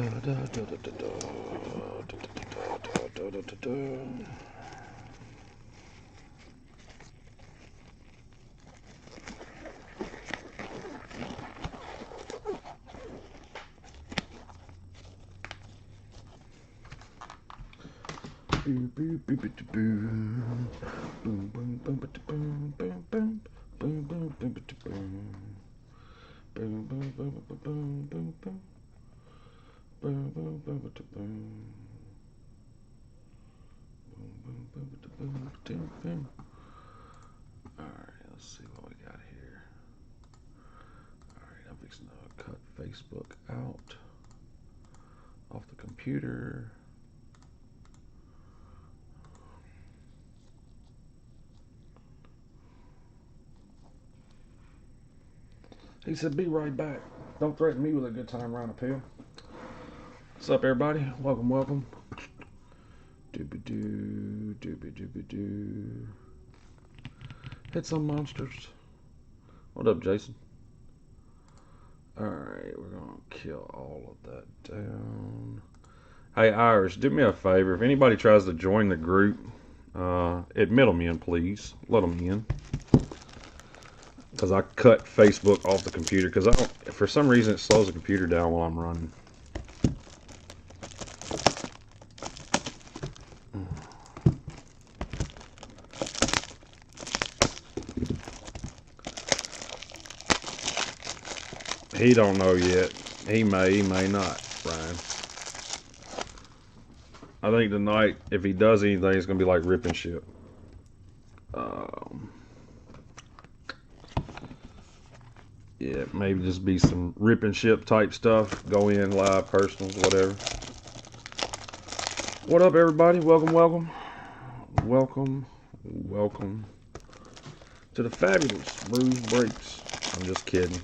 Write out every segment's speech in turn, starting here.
Alright, let's see what we got here. Alright, I'm fixing to cut Facebook out off the computer. He said, be right back. Don't threaten me with a good time round of pill. What's up, everybody? Welcome, welcome. Doobie-doo, doobie-doobie-doo. Hit some monsters. What up, Jason? Alright, we're going to kill all of that down. Hey, Irish, do me a favor. If anybody tries to join the group, admit them in, please. Let them in. Because I cut Facebook off the computer because I don't, for some reason it slows the computer down while I'm running. He don't know yet. He may not, Brian. I think tonight, if he does anything, it's going to be like ripping shit. Yeah, maybe just be some ripping ship type stuff. Go in, live, personals, whatever. What up, everybody? Welcome, welcome. Welcome, welcome to the fabulous Bruise Breaks. I'm just kidding.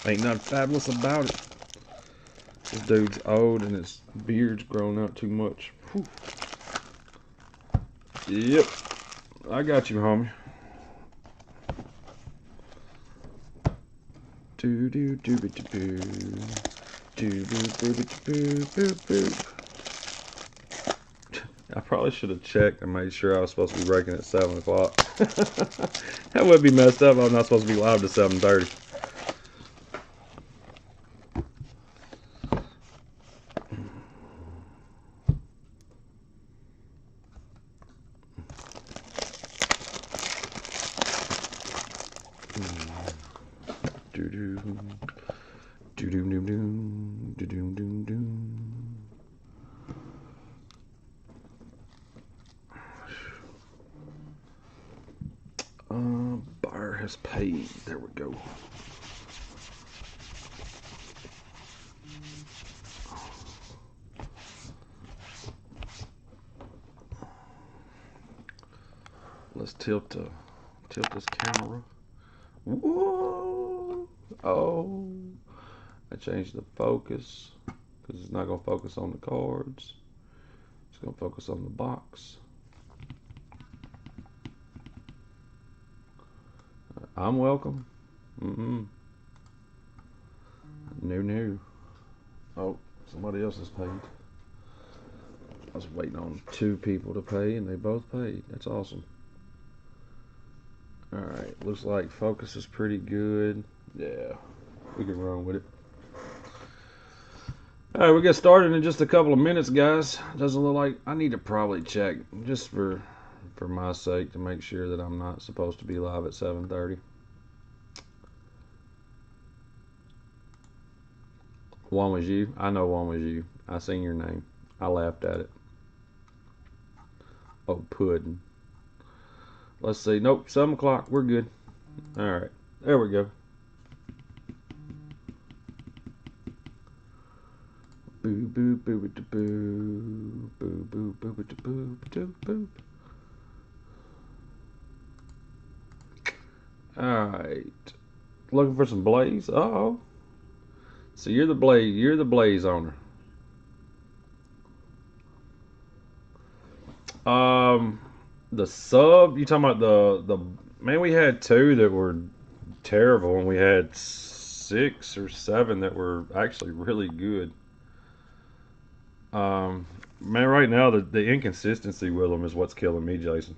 Ain't nothing fabulous about it. This dude's old and his beard's grown out too much. Whew. Yep. I got you, homie. Do do do do do do do do. I probably should have checked and made sure I was supposed to be breaking at 7 o'clock. That would be messed up. I'm not supposed to be live to 7:30. Buyer has paid. There we go. Let's tilt this camera. Whoa! Oh, I changed the focus because it's not gonna focus on the cards. It's gonna focus on the box. I'm welcome. No. Oh, somebody else has paid. I was waiting on 2 people to pay, and they both paid. That's awesome. Alright, looks like focus is pretty good. Yeah, we can run with it. Alright, we'll get started in just a couple of minutes, guys. Doesn't look like I need to probably check just for my sake to make sure that I'm not supposed to be live at 7:30. One was you. I know one was you. I seen your name. I laughed at it. Oh, pudding. Let's see. Nope, 7 o'clock. We're good. Alright, there we go. Boo boo boo boo boo boo boo boo boo boo boo boo. Alright. Looking for some blaze? Uh-oh. So you're the blaze owner. The sub, you talking about the man, we had 2 that were terrible and we had 6 or 7 that were actually really good. Man, right now the inconsistency with them is what's killing me, Jason.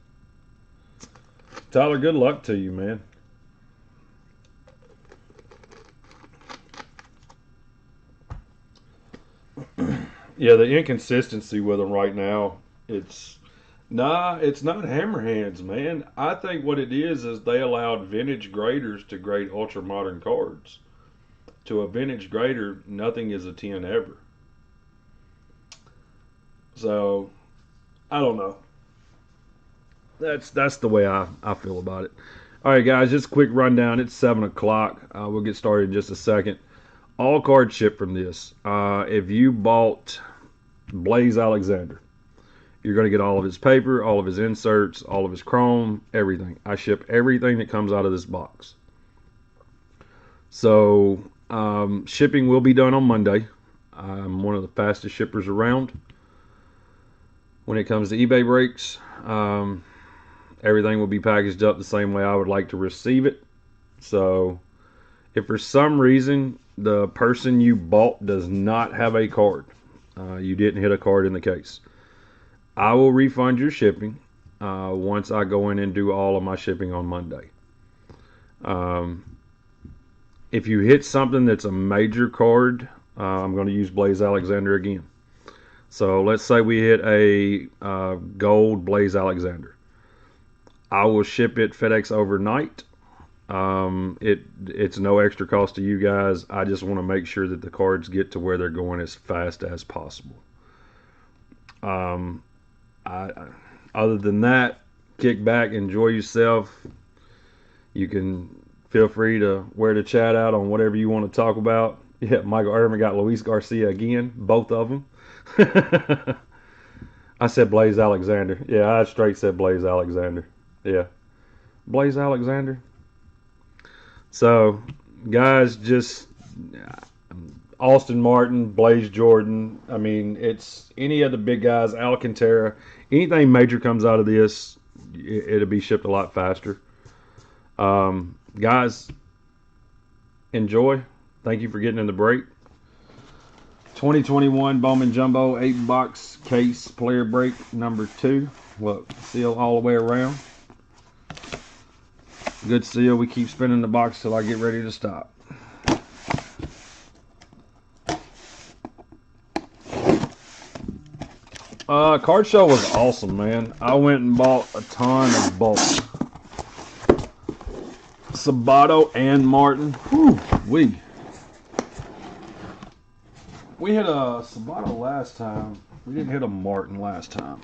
Tyler, good luck to you, man. Yeah, the inconsistency with them right now, it's it's not hammerhands, man. I think what it is they allowed vintage graders to grade ultra modern cards. To a vintage grader, nothing is a 10 ever. So I don't know. That's the way I feel about it. All right, guys, just a quick rundown. It's 7 o'clock. We'll get started in just a second. All cards ship from this. If you bought Blaze Alexander, you're going to get all of his paper, all of his inserts, all of his chrome, everything. I ship everything that comes out of this box. So shipping will be done on Monday. I'm one of the fastest shippers around. When it comes to eBay breaks, everything will be packaged up the same way I would like to receive it. So if for some reason the person you bought does not have a card, you didn't hit a card in the case, I will refund your shipping once I go in and do all of my shipping on Monday. If you hit something that's a major card, I'm going to use Blaze Alexander again. So let's say we hit a gold Blaze Alexander. I will ship it FedEx overnight. It's no extra cost to you guys. I just want to make sure that the cards get to where they're going as fast as possible. Other than that, kick back, enjoy yourself. You can feel free to wear the chat out on whatever you want to talk about. Yeah, Michael Irvin got Luis Garcia again, both of them. I said Blaze Alexander. Yeah, I straight said Blaze Alexander. Yeah, Blaze Alexander. So, guys, just Austin Martin, Blaze Jordan. I mean, it's any of the big guys, Alcantara. Anything major comes out of this, it'll be shipped a lot faster. Guys, enjoy. Thank you for getting in the break. 2021 Bowman Jumbo 8-box case player break number 2. Look, seal all the way around. Good seal. We keep spinning the box till I get ready to stop. Card show was awesome, man. I went and bought a ton of bulk. Sabato and Martin. Whew, we hit a Sabato last time. We didn't hit a Martin last time.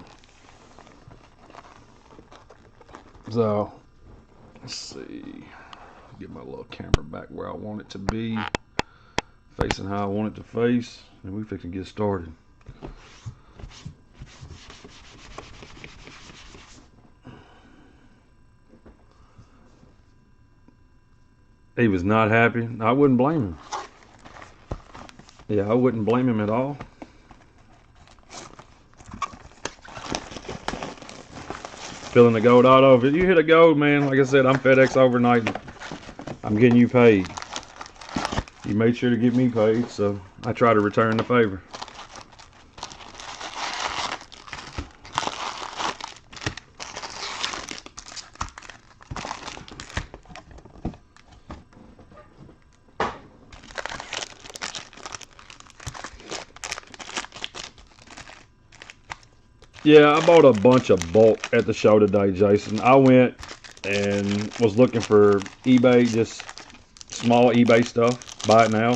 So, let's see. Get my little camera back where I want it to be. Facing how I want it to face. And we fixing to get started. He was not happy. I wouldn't blame him. Yeah, I wouldn't blame him at all. Filling the gold auto. If you hit a gold, man, like I said, I'm FedEx overnight. I'm getting you paid. You made sure to get me paid, so I try to return the favor. Yeah, I bought a bunch of bulk at the show today, Jason. I went and was looking for eBay, just small eBay stuff, buy it now.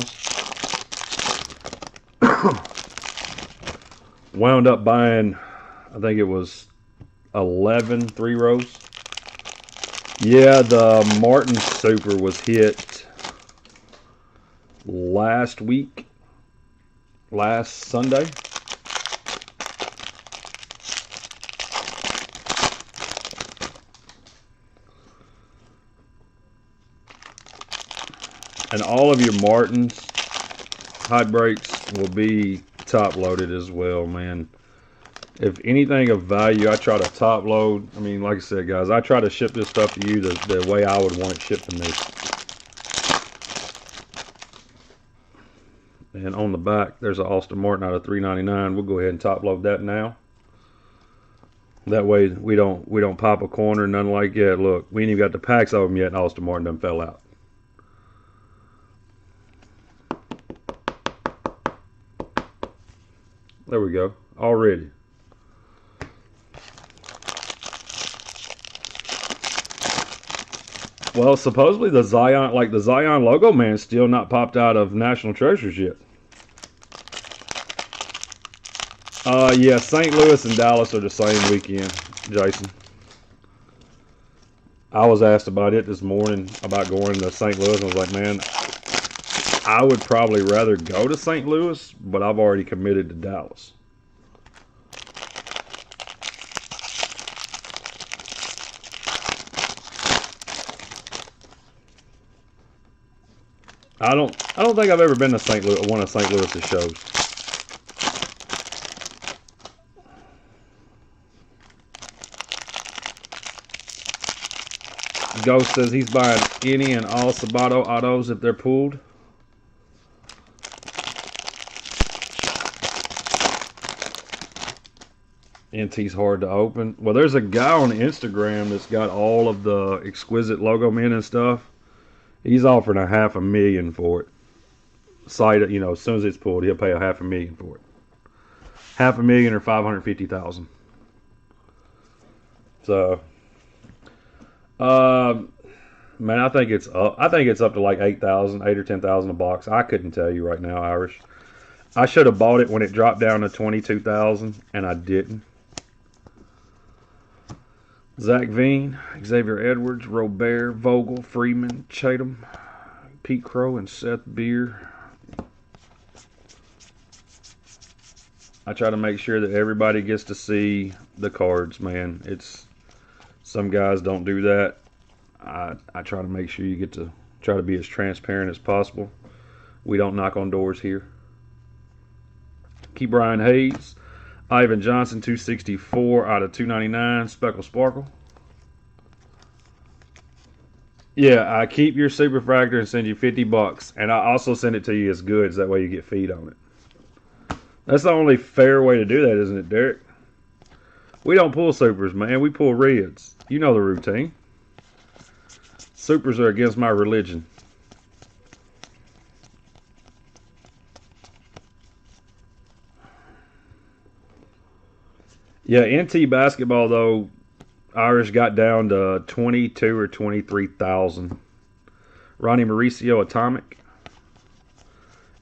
Wound up buying, I think it was 11 3-rows. Yeah, the Martin Super was hit last Sunday. And all of your Martins hot breaks will be top loaded as well, man. If anything of value, I try to top load. I mean, like I said, guys, I try to ship this stuff to you the way I would want it shipped to me. And on the back, there's an Austin Martin out of $3.99. We'll go ahead and top load that now. That way we don't pop a corner, nothing like that. Look, we ain't even got the packs of them yet, and Austin Martin done fell out. There we go. Already. Well, supposedly the Zion logo man still not popped out of National Treasures yet. Yeah, St. Louis and Dallas are the same weekend, Jason. I was asked about it this morning about going to St. Louis, and I was like, man, I would probably rather go to St. Louis, but I've already committed to Dallas. I don't think I've ever been to St. Louis, one of St. Louis's shows. Ghost says he's buying any and all Sabato autos if they're pooled. NT's hard to open. Well, there's a guy on Instagram that's got all of the exquisite logo men and stuff. He's offering $500,000 for it. Site, you know, as soon as it's pulled, he'll pay $500,000 for it. $500,000 or $550,000. So, man, I think it's up. I think it's up to like 8,000, 8 or 10,000 a box. I couldn't tell you right now, Irish. I should have bought it when it dropped down to 22,000, and I didn't. Zach Veen, Xavier Edwards, Robert, Vogel, Freeman, Chatham, Pete Crow, and Seth Beer. I try to make sure that everybody gets to see the cards, man. Some guys don't do that. I try to make sure you get to try to be as transparent as possible. We don't knock on doors here. Key Brian Hayes, Ivan Johnson, 264 out of 299. Speckle Sparkle. Yeah, I keep your superfractor and send you $50, and I also send it to you as goods. That way you get feed on it. That's the only fair way to do that, isn't it, Derek? We don't pull supers, man. We pull reds. You know the routine. Supers are against my religion. Yeah, NT basketball, though, Irish got down to 22 or 23,000. Ronnie Mauricio Atomic.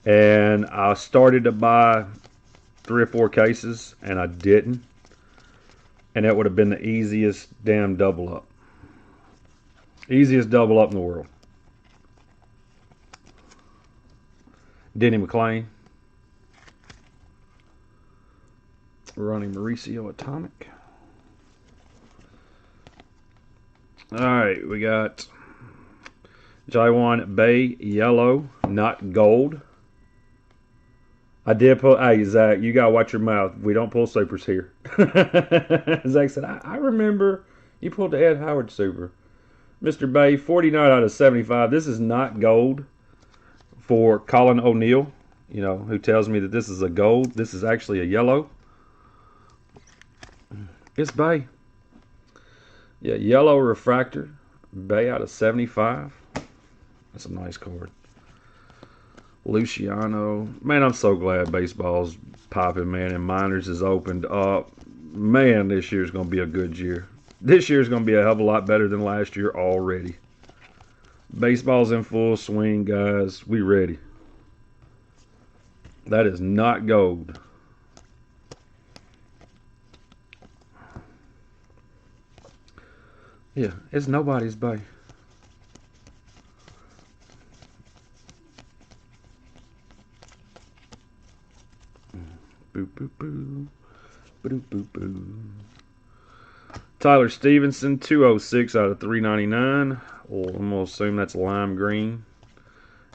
And I started to buy 3 or 4 cases, and I didn't. And that would have been the easiest damn double up. Easiest double up in the world. Denny McClain. Ronnie Mauricio Atomic. Alright, we got Jaiwan Bay Yellow, not gold. I did pull. Hey, Zach, you gotta watch your mouth. We don't pull supers here. Zach said, I remember you pulled the Ed Howard super. Mr. Bay, 49 out of 75. This is not gold for Colin O'Neill, you know, who tells me that this is a gold. This is actually a yellow. It's Bay. Yeah, yellow refractor. Bay out of 75. That's a nice card. Luciano. Man, I'm so glad baseball's popping, man, and minors is opened up. Man, this year's going to be a good year. This year's going to be a hell of a lot better than last year already. Baseball's in full swing, guys. We ready. That is not gold. Yeah, it's nobody's bay. Boo, boo, boo. Boo, boo, boo. Tyler Stevenson, 206 out of 399. Well, I'm going to assume that's lime green.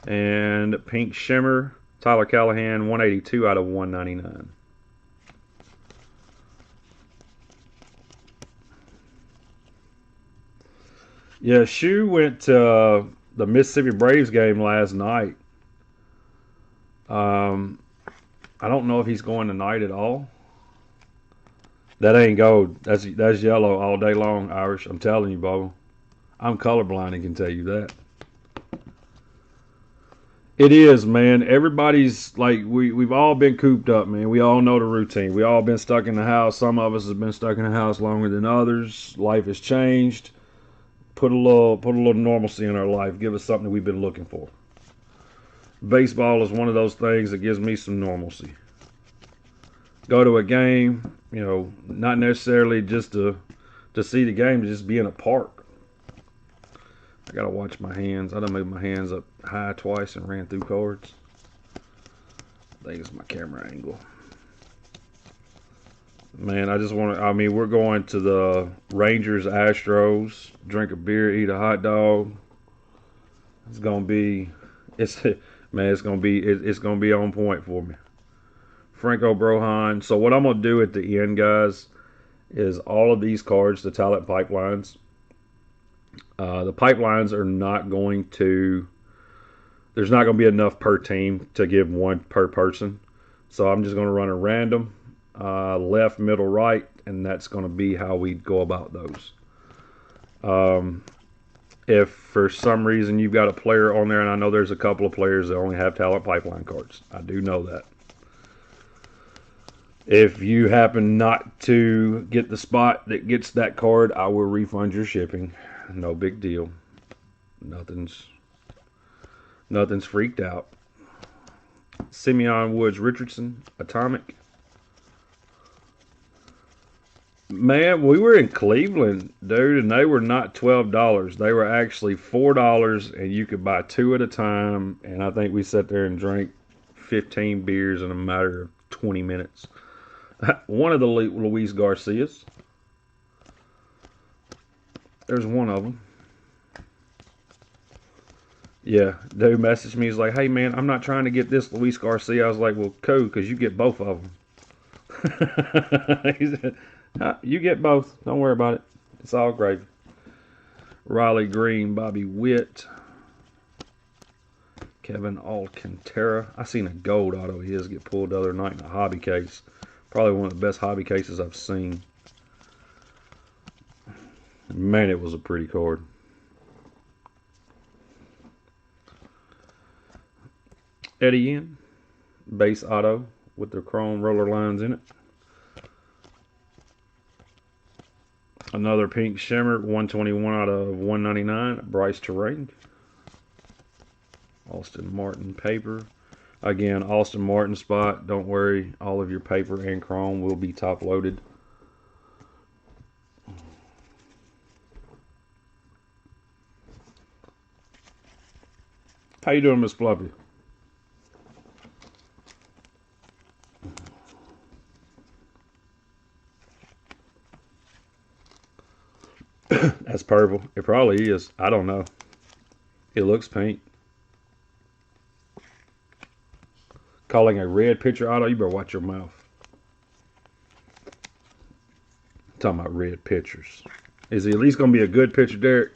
And Pink Shimmer, Tyler Callahan, 182 out of 199. Yeah, Shu went to the Mississippi Braves game last night. I don't know if he's going tonight at all. That ain't gold. That's yellow all day long, Irish. I'm telling you, Bo. I'm colorblind and can tell you that. It is, man. Everybody's like we've all been cooped up, man. We all know the routine. We all been stuck in the house. Some of us have been stuck in the house longer than others. Life has changed. Put a little normalcy in our life. Give us something that we've been looking for. Baseball is one of those things that gives me some normalcy. Go to a game, you know, not necessarily just to see the game, to just be in a park. I gotta watch my hands. I done moved my hands up high twice and ran through cards. I think it's my camera angle. Man, we're going to the Rangers Astros, drink a beer, eat a hot dog. It's gonna be on point for me. Franco Brohan. So what I'm gonna do at the end, guys, is all of these cards, the talent pipelines. The pipelines are not going to. There's not going to be enough per team to give one per person. So I'm just going to run a random left, middle, right, and that's going to be how we go about those. If for some reason you've got a player on there, and I know there's a couple of players that only have talent pipeline cards. I do know that. If you happen not to get the spot that gets that card, I will refund your shipping. No big deal. Nothing's freaked out. Simeon Woods Richardson, Atomic. Man, we were in Cleveland, dude, and they were not $12. They were actually $4, and you could buy 2 at a time. And I think we sat there and drank 15 beers in a matter of 20 minutes. One of the Luis Garcias. There's one of them. Yeah, dude messaged me. He's like, hey, man, I'm not trying to get this Luis Garcia. I was like, well, cool, because you get both of them. He said, you get both. Don't worry about it. It's all gravy. Riley Green, Bobby Witt, Kevin Alcantara. I seen a gold auto of his get pulled the other night in a hobby case. Probably one of the best hobby cases I've seen. Man, it was a pretty card. Eddie N, base auto with the chrome roller lines in it. Another pink shimmer, 121 out of 199, Bryce Terrain. Austin Martin paper. Again, Austin Martin spot. Don't worry, all of your paper and chrome will be top loaded. How you doing, Miss Fluffy? That's purple. It probably is. I don't know. It looks pink. Calling a red picture auto, you better watch your mouth. I'm talking about red pictures. Is he at least going to be a good pitcher, Derek?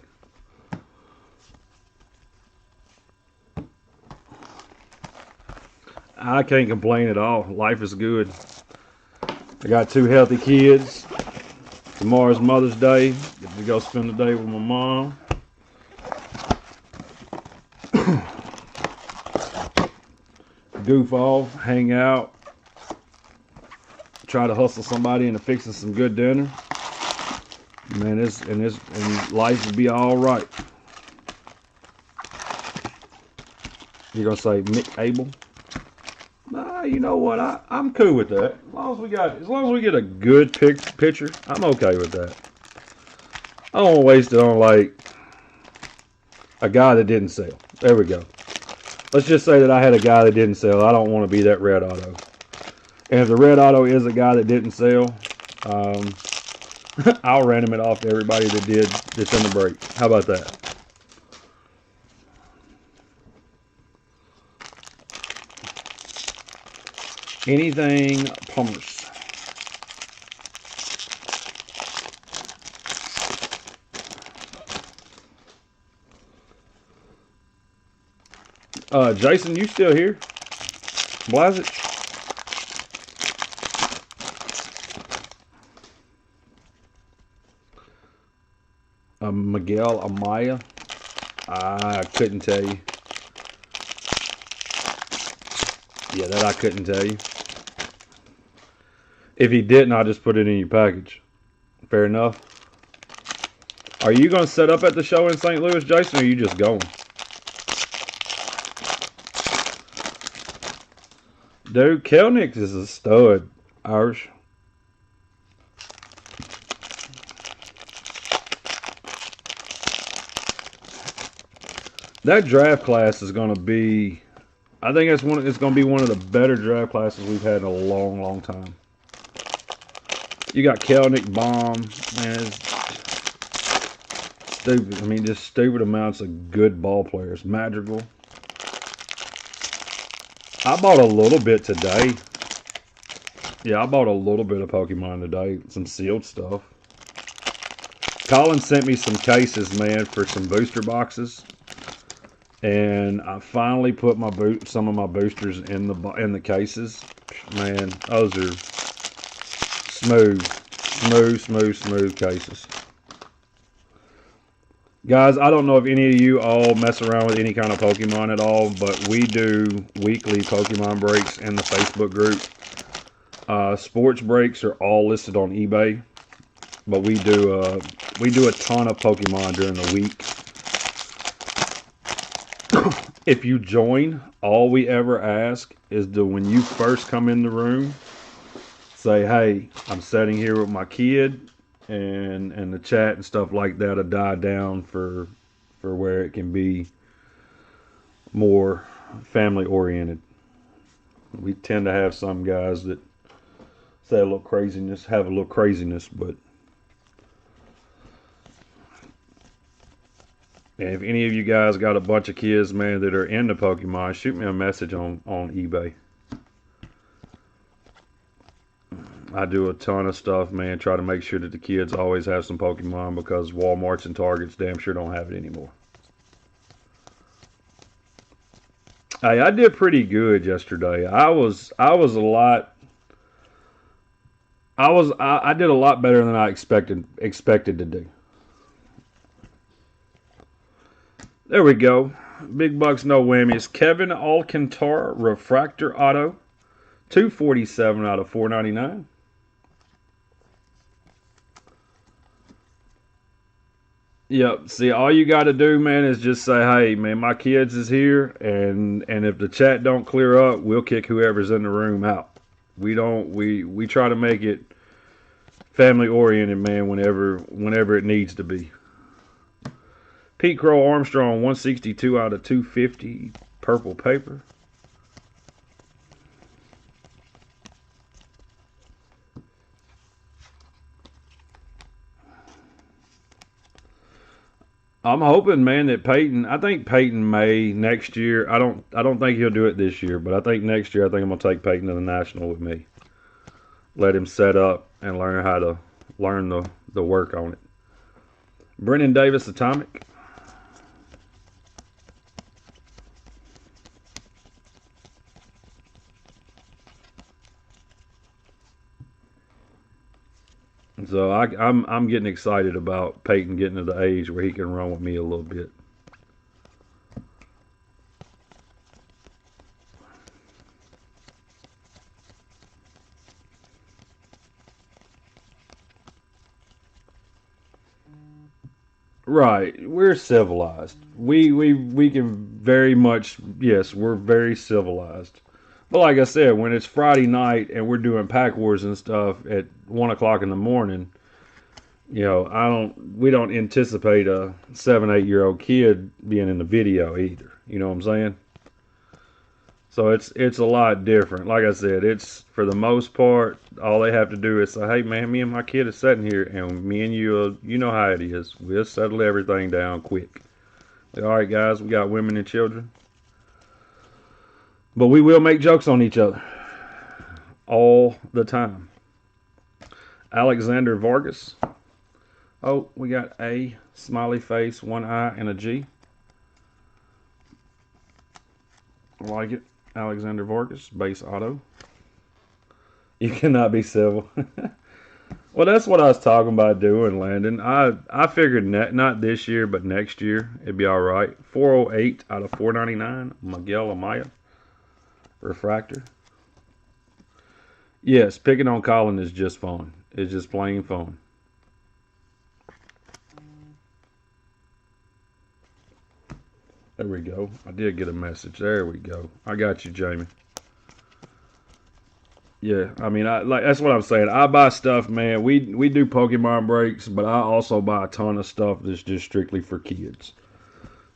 I can't complain at all. Life is good. I got 2 healthy kids. Tomorrow's Mother's Day. Get to go spend the day with my mom. Goof off, hang out, try to hustle somebody into fixing some good dinner. Man, and life will be all right. You're gonna say Mick Abel? Nah, you know what? I'm cool with that. As long as we get a good pitcher, I'm okay with that. I don't want to waste it on like a guy that didn't sell. There we go. Let's just say that I had a guy that didn't sell. I don't want to be that red auto. And if the red auto is a guy that didn't sell, I'll random it off to everybody that did that's in the break. How about that? Anything Pummers. Jason, you still here? Blazich. Miguel Amaya. I couldn't tell you. Yeah, that I couldn't tell you. If he didn't, I'll just put it in your package. Fair enough. Are you going to set up at the show in St. Louis, Jason, or are you just going? Dude, Kelnick is a stud, Irish. That draft class is going to be, I think it's going to be one of the better draft classes we've had in a long, long time. You got Kelnick, Baum, man, it's stupid. I mean, just stupid amounts of good ball players. Madrigal. I bought a little bit today. Yeah, I bought a little bit of Pokemon today. Some sealed stuff. Colin sent me some cases, man, for some booster boxes. And I finally put some of my boosters in the cases. Man, those are smooth cases. Guys, I don't know if any of you all mess around with any kind of Pokemon at all, but we do weekly Pokemon breaks in the Facebook group. Sports breaks are all listed on eBay, but we do a ton of Pokemon during the week. If you join, all we ever ask is when you first come in the room, say, hey, I'm sitting here with my kid, and the chat and stuff like that will die down for where it can be more family oriented. We tend to have some guys that say have a little craziness, but and if any of you guys got a bunch of kids, man, that are into Pokemon, shoot me a message on eBay. I do a ton of stuff, man. Try to make sure that the kids always have some Pokemon because Walmarts and Targets damn sure don't have it anymore. Hey, I did pretty good yesterday. I did a lot better than I expected to do. There we go. Big bucks, no whammies. Kevin Alcantara, refractor auto. 247 out of 499. Yep. See, all you got to do, man, is just say, hey, man, my kids is here. And if the chat don't clear up, we'll kick whoever's in the room out. We try to make it family oriented, man, whenever it needs to be. Pete Crow Armstrong, 162 out of 250, purple paper. I'm hoping, man, that I think Peyton may next year. I don't think he'll do it this year, but I think next year, I think I'm going to take Peyton to the National with me. Let him set up and learn how to learn the work on it. Brennan Davis, Atomic. So I'm getting excited about Peyton getting to the age where he can run with me a little bit. Right, we're civilized. We can very much, yes, we're very civilized. But like I said, when it's Friday night and we're doing pack wars and stuff at 1 o'clock in the morning, you know, we don't anticipate a 7, 8 year old kid being in the video either. You know what I'm saying? So it's a lot different. Like I said, it's for the most part, all they have to do is say, hey man, me and my kid is sitting here, and me and you, you know how it is. We'll settle everything down quick. Like, all right, guys, we got women and children, but we will make jokes on each other all the time. Alexander Vargas. Oh, we got a smiley face, one eye, and a G. I like it. Alexander Vargas, base auto. You cannot be civil. Well, that's what I was talking about doing, Landon. I figured not this year, but next year it'd be all right. 408 out of 499. Miguel Amaya, refractor. Yes, picking on Colin is just fun. It's just plain fun. There we go. I did get a message. There we go. I got you, Jamie. Yeah, I mean, that's what I'm saying. I buy stuff, man. We do Pokemon breaks, but I also buy a ton of stuff that's just strictly for kids.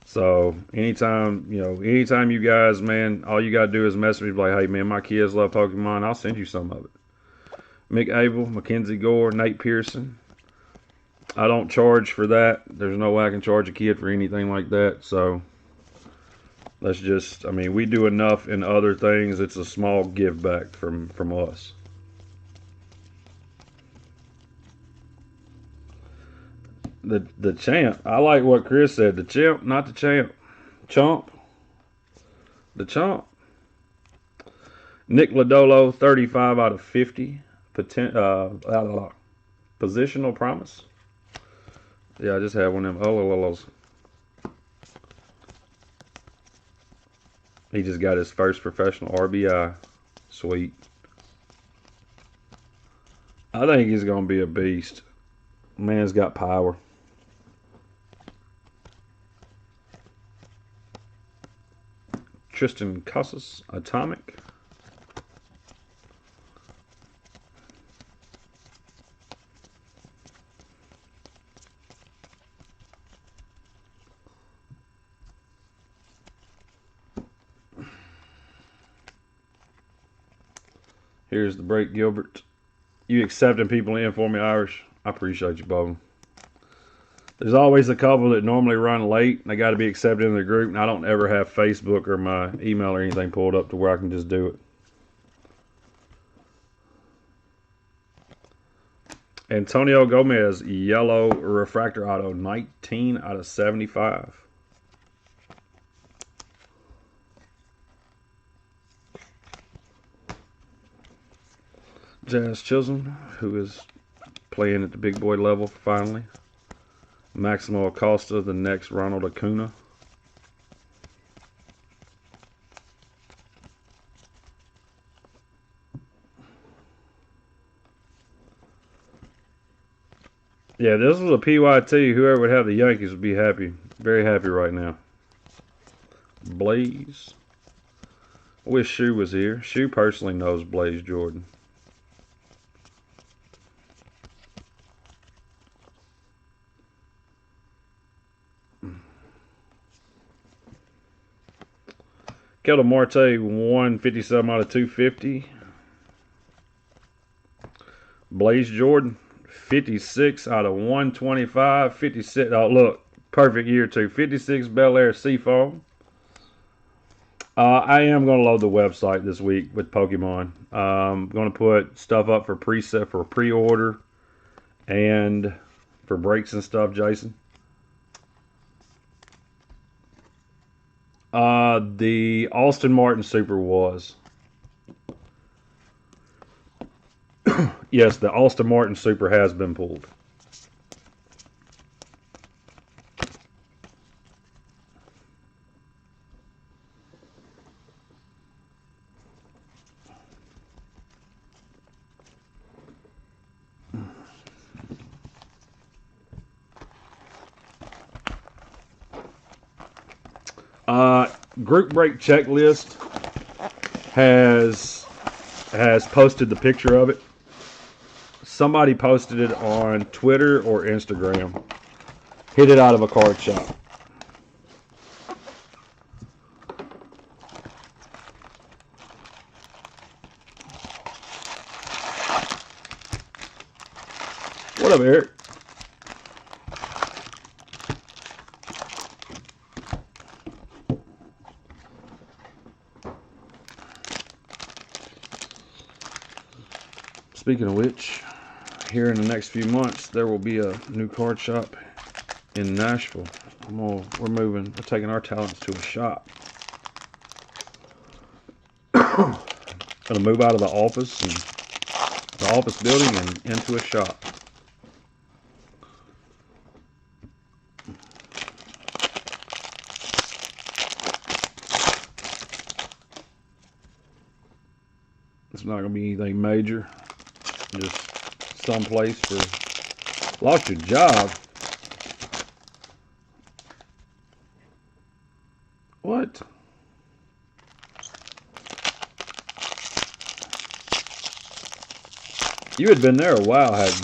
So anytime you guys, man, all you gotta do is message me like, hey, man, my kids love Pokemon. I'll send you some of it. Mick Abel, Mackenzie Gore, Nate Pearson. I don't charge for that. There's no way I can charge a kid for anything like that. So let's just, I mean, we do enough in other things. It's a small give back from us. The champ. I like what Chris said. The champ, not the champ. Chomp. The chomp. Nick Lodolo, 35 out of 50. Positional promise. Yeah, I just had one of them. Oh. He just got his first professional RBI. Sweet. I think he's going to be a beast. Man's got power. Tristan Casas, Atomic. Here's the break, Gilbert. You accepting people in for me, Irish? I appreciate you, Bowman. There's always a couple that normally run late. They got to be accepted in the group, and I don't ever have Facebook or my email or anything pulled up to where I can just do it. Antonio Gomez, yellow refractor auto, 19 out of 75. Jazz Chisholm, who is playing at the big boy level finally. Maximo Acosta, the next Ronald Acuna. Yeah, this was a PYT. Whoever would have the Yankees would be happy. Very happy right now. Blaze. I wish Shu was here. Shu personally knows Blaze Jordan. Ketel Marte, 157 out of 250. Blaze Jordan, 56 out of 125. 56. Oh, look, perfect year too. 56 Bel Air Seafoam. I am going to load the website this week with Pokemon. I'm going to put stuff up for preset for pre-order and for breaks and stuff, Jason. The Austin Martin Super was. Yes, the Austin Martin Super has been pulled. Group break checklist has posted the picture of it. Somebody posted it on Twitter or Instagram. Hit it out of a card shop. What up, Eric? Speaking of which, here in the next few months, there will be a new card shop in Nashville. We're taking our talents to a shop. Gonna move out of the office building and into a shop. It's not gonna be anything major. Just someplace for lost your job. What? You had been there a while, hadn't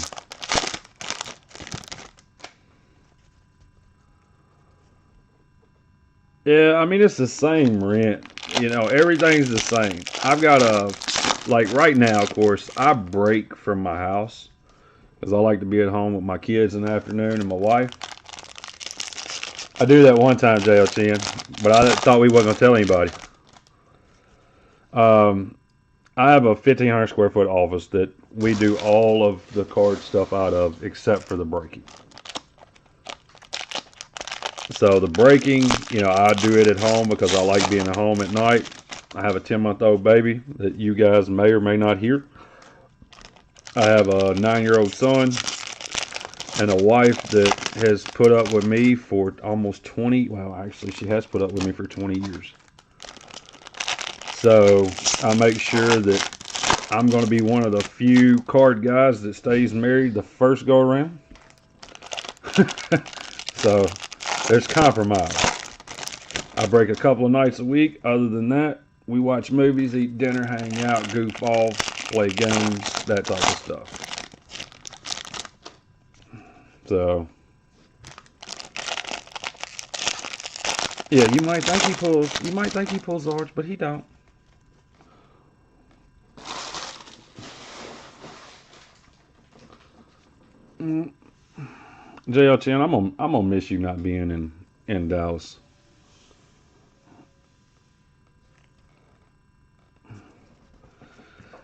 you? Yeah, I mean, it's the same rent. You know, everything's the same. I've got like right now, of course, I break from my house because I like to be at home with my kids in the afternoon and my wife. I do that one time, JL10, but I thought we wasn't going to tell anybody. I have a 1,500 square foot office that we do all of the card stuff out of except for the breaking. So the breaking, you know, I do it at home because I like being at home at night. I have a 10-month-old baby that you guys may or may not hear. I have a 9-year-old son and a wife that has put up with me for almost 20, well, actually she has put up with me for 20 years. So I make sure that I'm going to be one of the few card guys that stays married the first go around. So there's compromise. I break a couple of nights a week. Other than that, we watch movies, eat dinner, hang out, goof off, play games, that type of stuff. So, yeah, you might think he pulls large, but he don't. JL10, I'm gonna miss you not being in Dallas.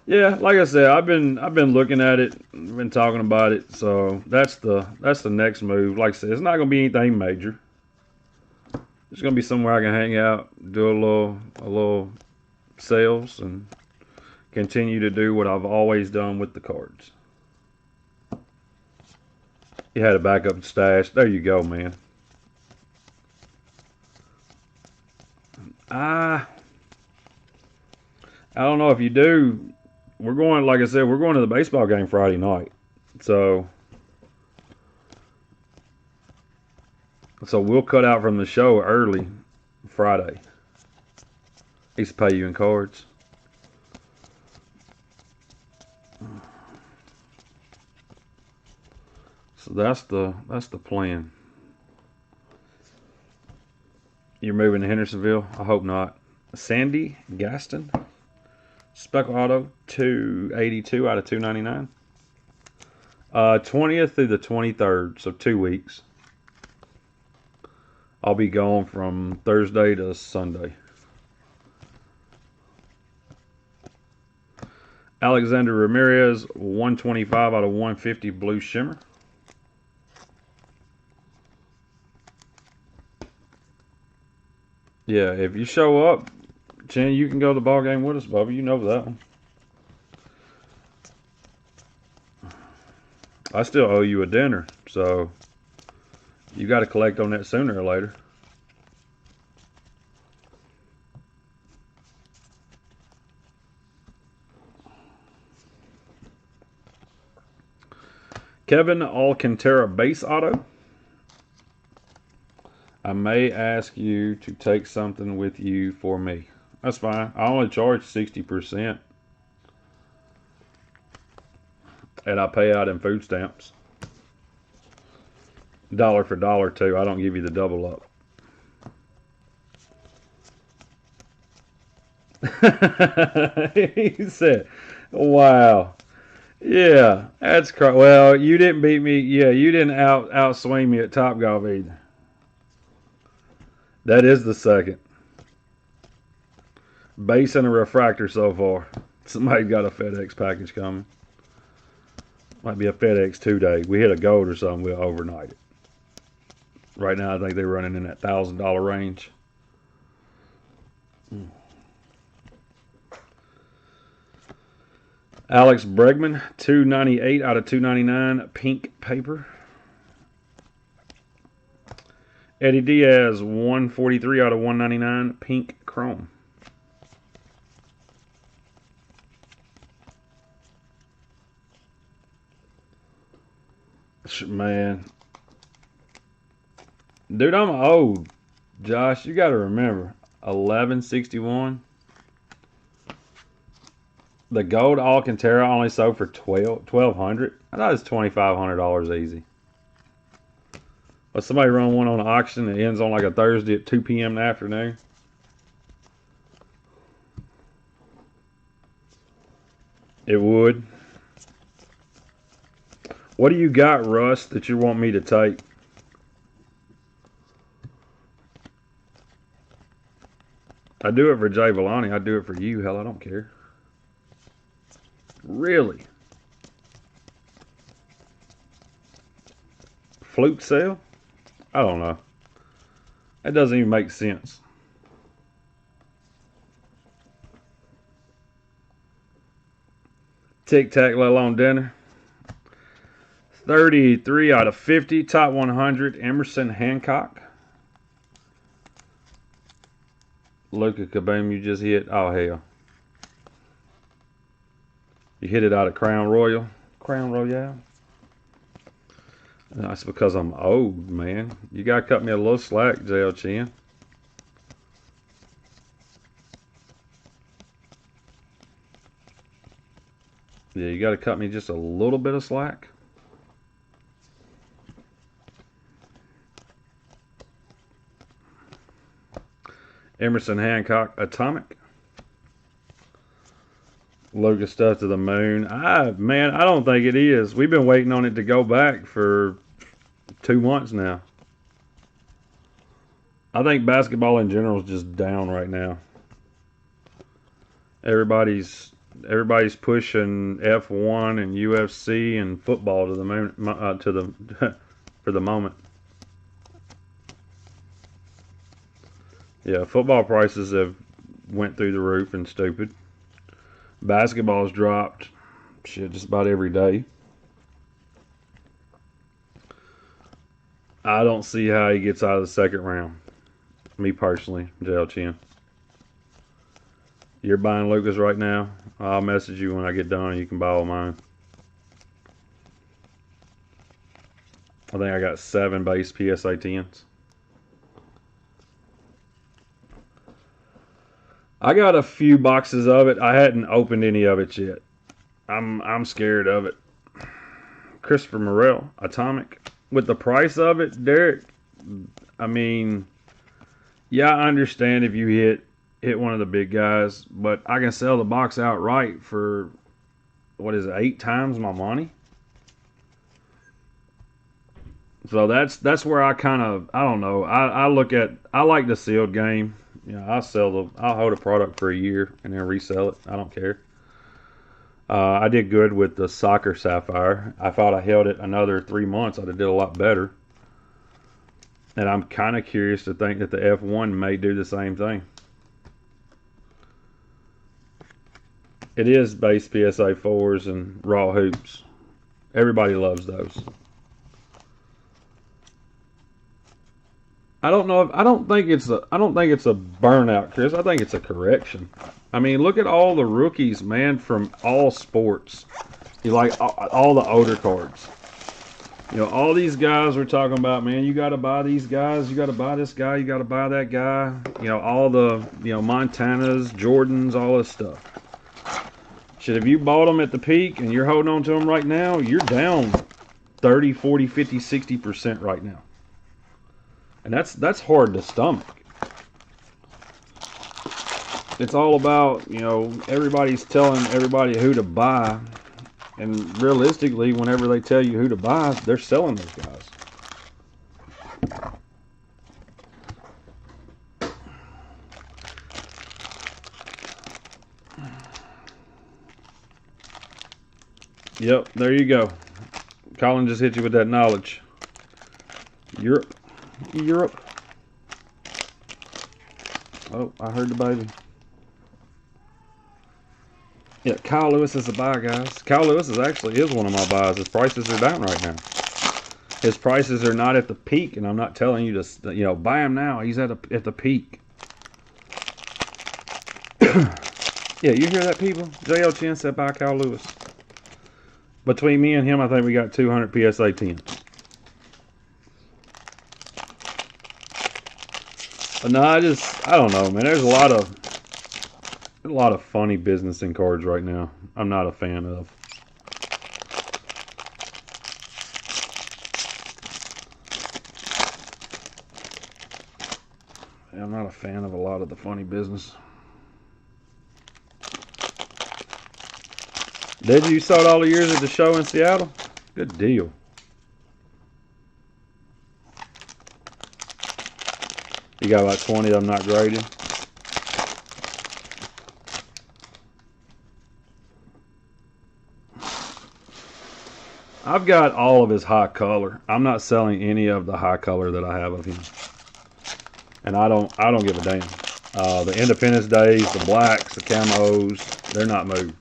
Yeah, like I said, I've been looking at it, been talking about it. So that's the next move. Like I said, it's not gonna be anything major. It's gonna be somewhere I can hang out, do a little sales, and continue to do what I've always done with the cards. You had a backup stash. There you go, man. I don't know if you do. We're going, like I said, we're going to the baseball game Friday night. So we'll cut out from the show early Friday. He's to pay you in cards. So that's the plan. You're moving to Hendersonville? I hope not. Sandy Gaston. Speckle Auto, 282 out of 299. 20th through the 23rd, so 2 weeks. I'll be gone from Thursday to Sunday. Alexander Ramirez, 125 out of 150 Blue Shimmer. Yeah, if you show up, Chen, you can go to the ball game with us, Bubba. You know that one. I still owe you a dinner, so you got to collect on that sooner or later. Kevin Alcantara base auto. I may ask you to take something with you for me. That's fine. I only charge 60%. And I pay out in food stamps. Dollar for dollar, too. I don't give you the double up. He said, wow. Yeah, that's correct. Well, you didn't beat me. Yeah, you didn't outswing me at Topgolf either. That is the second. Base and a refractor so far. Somebody got a FedEx package coming. Might be a FedEx 2-day. We hit a gold or something, we'll overnight it. Right now, I think they're running in that $1,000 range. Alex Bregman, 298 out of 299, pink paper. Eddie Diaz, 143 out of 199, pink chrome. Man. Dude, I'm old. Josh, you got to remember. 1161. The gold Alcantara only sold for $1,200. I thought it was $2,500 easy. But somebody run one on an auction that ends on like a Thursday at 2 p.m. in the afternoon. It would. What do you got, Russ, that you want me to take? I do it for Jay Villani. I do it for you. Hell, I don't care. Really? Fluke sale? I don't know. That doesn't even make sense. Tic Tac, let alone dinner. 33 out of 50. Top 100. Emerson Hancock. Luka Kaboom, you just hit. Oh, hell. You hit it out of Crown Royal. Crown Royale. That's because I'm old, man. You got to cut me a little slack, JL Chin. Yeah, you got to cut me just a little bit of slack. Emerson Hancock, Atomic. Luka stuff to the moon. Man, I don't think it is. We've been waiting on it to go back for 2 months now. I think basketball in general is just down right now. Everybody's pushing F1 and UFC and football to the moon, for the moment. Yeah, football prices have went through the roof and stupid. Basketball's dropped shit just about every day. I don't see how he gets out of the second round. Me personally, JL Chin. You're buying Lucas right now. I'll message you when I get done. You can buy all mine. I think I got 7 base PSA 10s. I got a few boxes of it. I hadn't opened any of it yet. I'm scared of it. Christopher Morel, Atomic. With the price of it, Derek, I mean, yeah, I understand if you hit one of the big guys, but I can sell the box outright for, what is it, 8 times my money? So that's where I kind of, I don't know. I like the sealed game. You know, I'll hold a product for a year and then resell it. I don't care. I did good with the Soccer Sapphire. I thought I held it another 3 months, I'd have did a lot better. And I'm kind of curious to think that the F1 may do the same thing. It is base PSA 4s and raw hoops. Everybody loves those. I don't think it's a burnout, Chris. I think it's a correction. I mean, look at all the rookies, man, from all sports. You like all the older cards. You know, all these guys we're talking about, man, you got to buy these guys. You got to buy this guy. You got to buy that guy. You know, all the, Montanas, Jordans, all this stuff. Shit, if you bought them at the peak and you're holding on to them right now, you're down 30, 40, 50, 60% right now. And that's hard to stomach. It's all about, everybody's telling everybody who to buy. And realistically, whenever they tell you who to buy, they're selling those guys. Yep, there you go. Colin just hit you with that knowledge. Europe. Oh, I heard the baby. Yeah, Kyle Lewis is a buy, guys. Kyle Lewis is one of my buys. His prices are down right now. His prices are not at the peak, and I'm not telling you to, buy him now. He's at the peak. Yeah, you hear that, people? J.L. Chin said buy Kyle Lewis. Between me and him, I think we got 200 PSA 10. But no, I don't know, man. There's a lot of funny business in cards right now. I'm not a fan of. I'm not a fan of a lot of the funny business. Did you saw it all the years at the show in Seattle? Good deal. You got about 20 of them not graded. I've got all of his high color. I'm not selling any of the high color that I have of him. And I don't give a damn. The Independence Days, the blacks, the camos, they're not moved.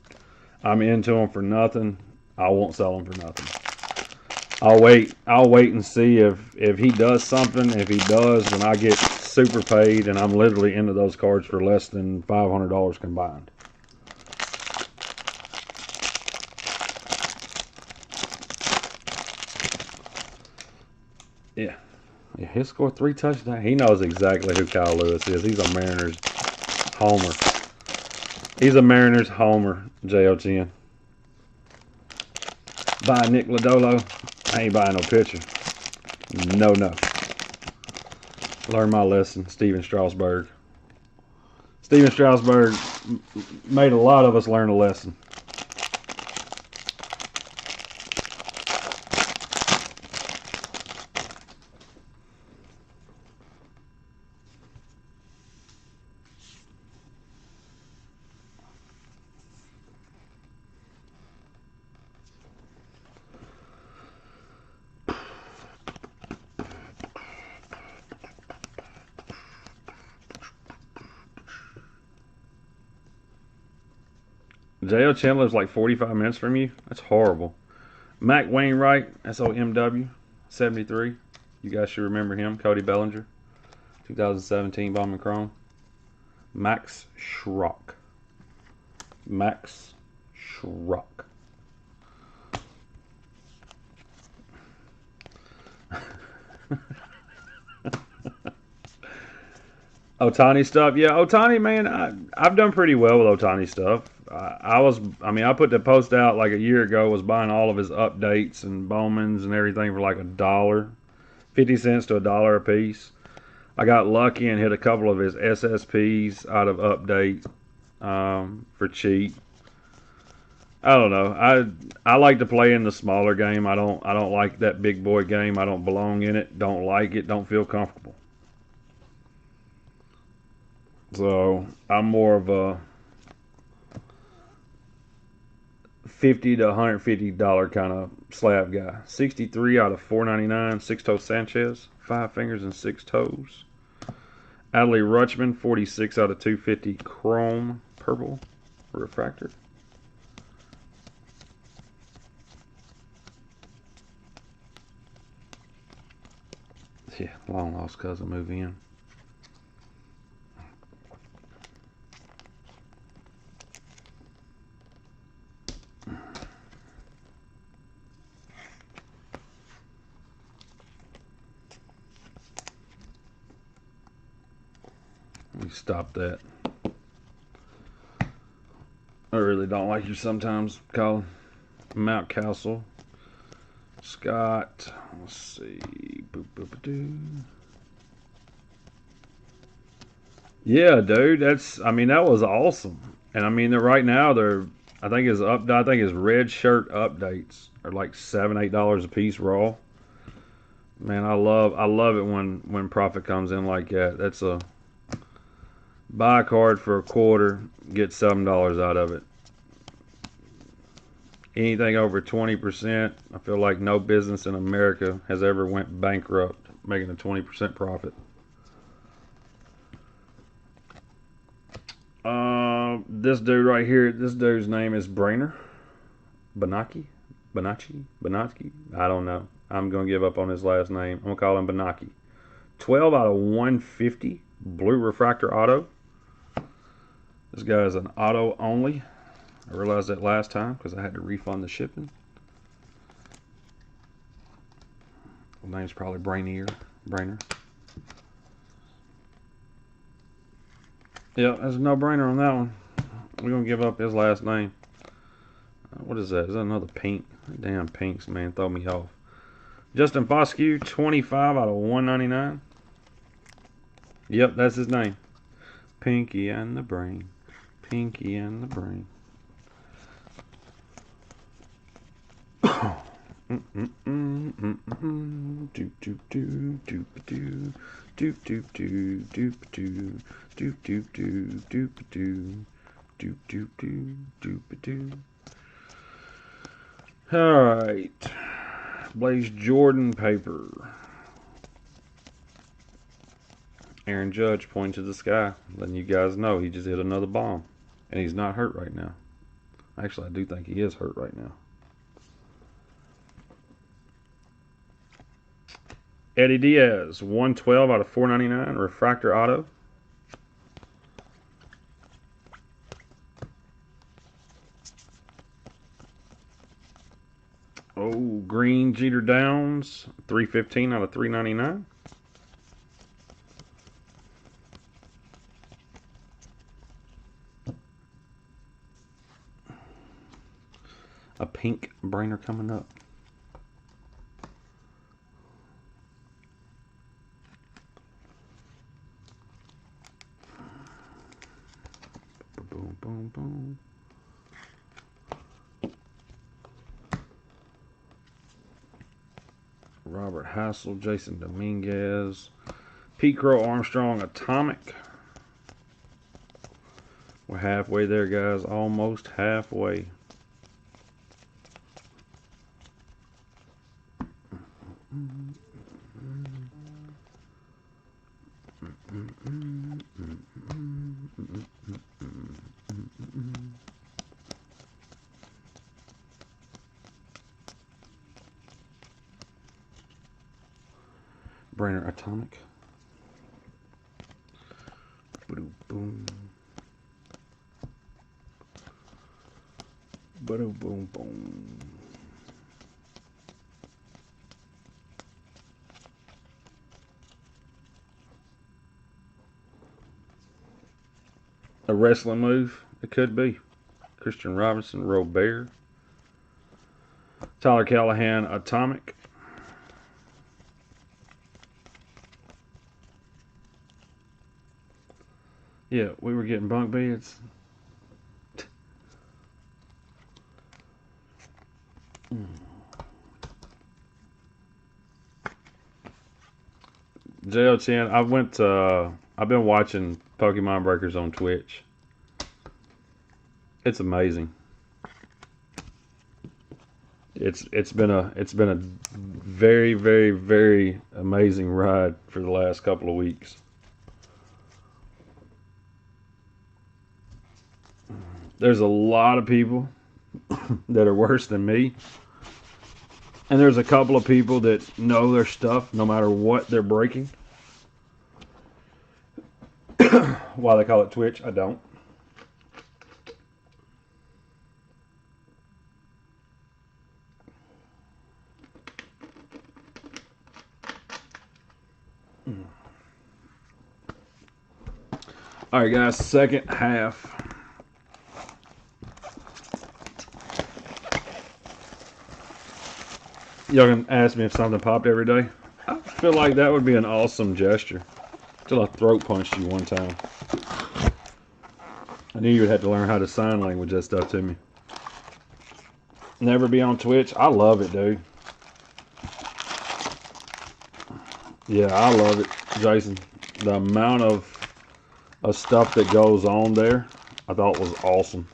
I'm into them for nothing. I won't sell them for nothing. I'll wait and see if he does something. If he does, then I get super paid, and I'm literally into those cards for less than $500 combined. Yeah. Yeah, he'll score 3 touchdowns. He knows exactly who Kyle Lewis is. He's a Mariners homer. He's a Mariners homer, J.O. Chin. Buy Nick Lodolo. I ain't buying no pitcher. No. Learn my lesson, Steven Strasburg. Steven Strasburg made a lot of us learn a lesson. J.O. Chandler's like 45 minutes from you. That's horrible. Mac Wainwright, SOMW, 73. You guys should remember him. Cody Bellinger, 2017 Bowman Chrome. Max Schrock. Max Schrock. Otani stuff. Yeah, Otani, man, I've done pretty well with Otani stuff. I put the post out like a year ago, was buying all of his updates and Bowmans and everything for like $1, 50 cents to $1 a piece. I got lucky and hit a couple of his SSPs out of update for cheap. I don't know. I like to play in the smaller game. I don't like that big boy game. I don't belong in it. Don't like it. Don't feel comfortable. So I'm more of a $50 to $150 kind of slab guy. 63 out of 499. Six-toe Sanchez, 5 fingers and 6 toes. Adley Rutschman, 46 out of 250 chrome purple refractor. Yeah, long lost cousin move in. Let me stop that. I really don't like you sometimes, Colin. Mount Castle. Scott. Let's see. Boop, boop, doo. Yeah, dude. That was awesome. And right now I think his red shirt updates are like $7, $8 a piece raw. Man, I love it when profit comes in like that. That's a buy a card for a quarter, get $7 out of it. Anything over 20%, I feel like no business in America has ever went bankrupt making a 20% profit. This dude right here, this dude's name is Brainer. Benaki? Benaki? I don't know. I'm going to give up on his last name. I'm going to call him Benaki. 12 out of 150. Blue refractor auto. This guy is an auto only. I realized that last time because I had to refund the shipping. His name's probably Brainer. Yeah, there's a no-brainer on that one. We're going to give up his last name. What is that? Is that another pink? Damn pinks, man, throw me off. Justin Foscue, 25 out of 199. Yep, that's his name. Pinky and the Brain. Pinky and the Brain. All right, Blaze Jordan paper. Aaron Judge pointing to the sky, letting you guys know he just hit another bomb, and he's not hurt right now. Actually, I do think he is hurt right now. Eddie Diaz, 112 out of 499, refractor auto. Oh, green Jeter Downs, 315 out of 399. A pink Brainer coming up. Boom, boom, boom. Robert Hassel, Jason Dominguez, Pete Crow Armstrong Atomic. We're halfway there, guys. Almost halfway. Brainer Atomic. Boom, boom. Boom, boom, boom. A wrestling move? It could be. Christian Robinson, Robert. Tyler Callahan, Atomic. Yeah, we were getting bunk beds. JO10, I've been watching Pokemon Breakers on Twitch. It's amazing. It's been a very, very, very amazing ride for the last couple of weeks. There's a lot of people that are worse than me. And there's a couple of people that know their stuff no matter what they're breaking. Why they call it Twitch, I don't. All right, guys, second half. Y'all can ask me if something popped every day. I feel like that would be an awesome gesture. Till I throat punched you one time. I knew you would have to learn how to sign language that stuff to me. Never be on Twitch. I love it, dude. Yeah, I love it, Jason. The amount of stuff that goes on there, I thought was awesome.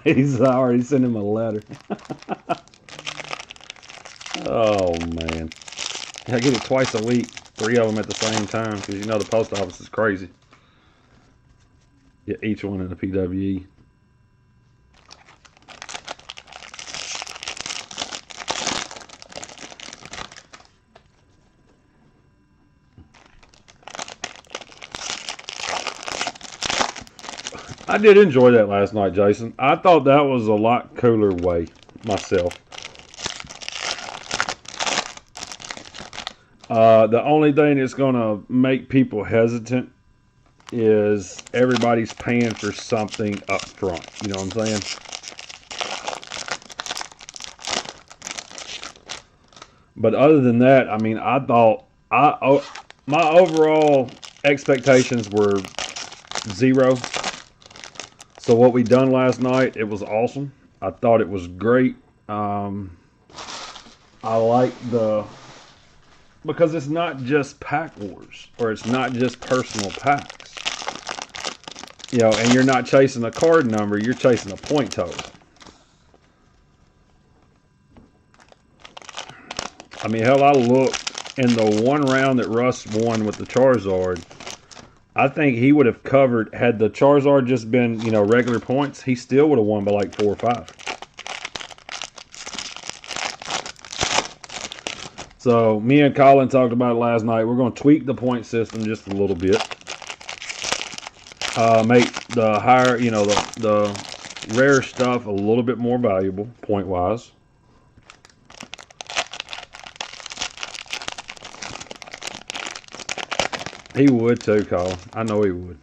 He's already sent him a letter. Oh, man. I get it twice a week. 3 of them at the same time. Because you know the post office is crazy. Yeah, each one in the PWE. I did enjoy that last night, Jason. I thought that was a lot cooler way myself. The only thing that's going to make people hesitant is everybody's paying for something up front. You know what I'm saying? But other than that, I mean, I thought my overall expectations were 0. So what we done last night, it was awesome. I thought it was great. I like because it's not just pack wars, or it's not just personal packs. You know, and you're not chasing a card number, you're chasing a point total. I mean, hell, I looked in the one round that Russ won with the Charizard. I think he would have covered, had the Charizard just been, you know, regular points, he still would have won by like 4 or 5. So me and Colin talked about it last night. We're going to tweak the point system just a little bit. Make the higher, you know, the rare stuff a little bit more valuable point wise. He would too, Colin. I know he would.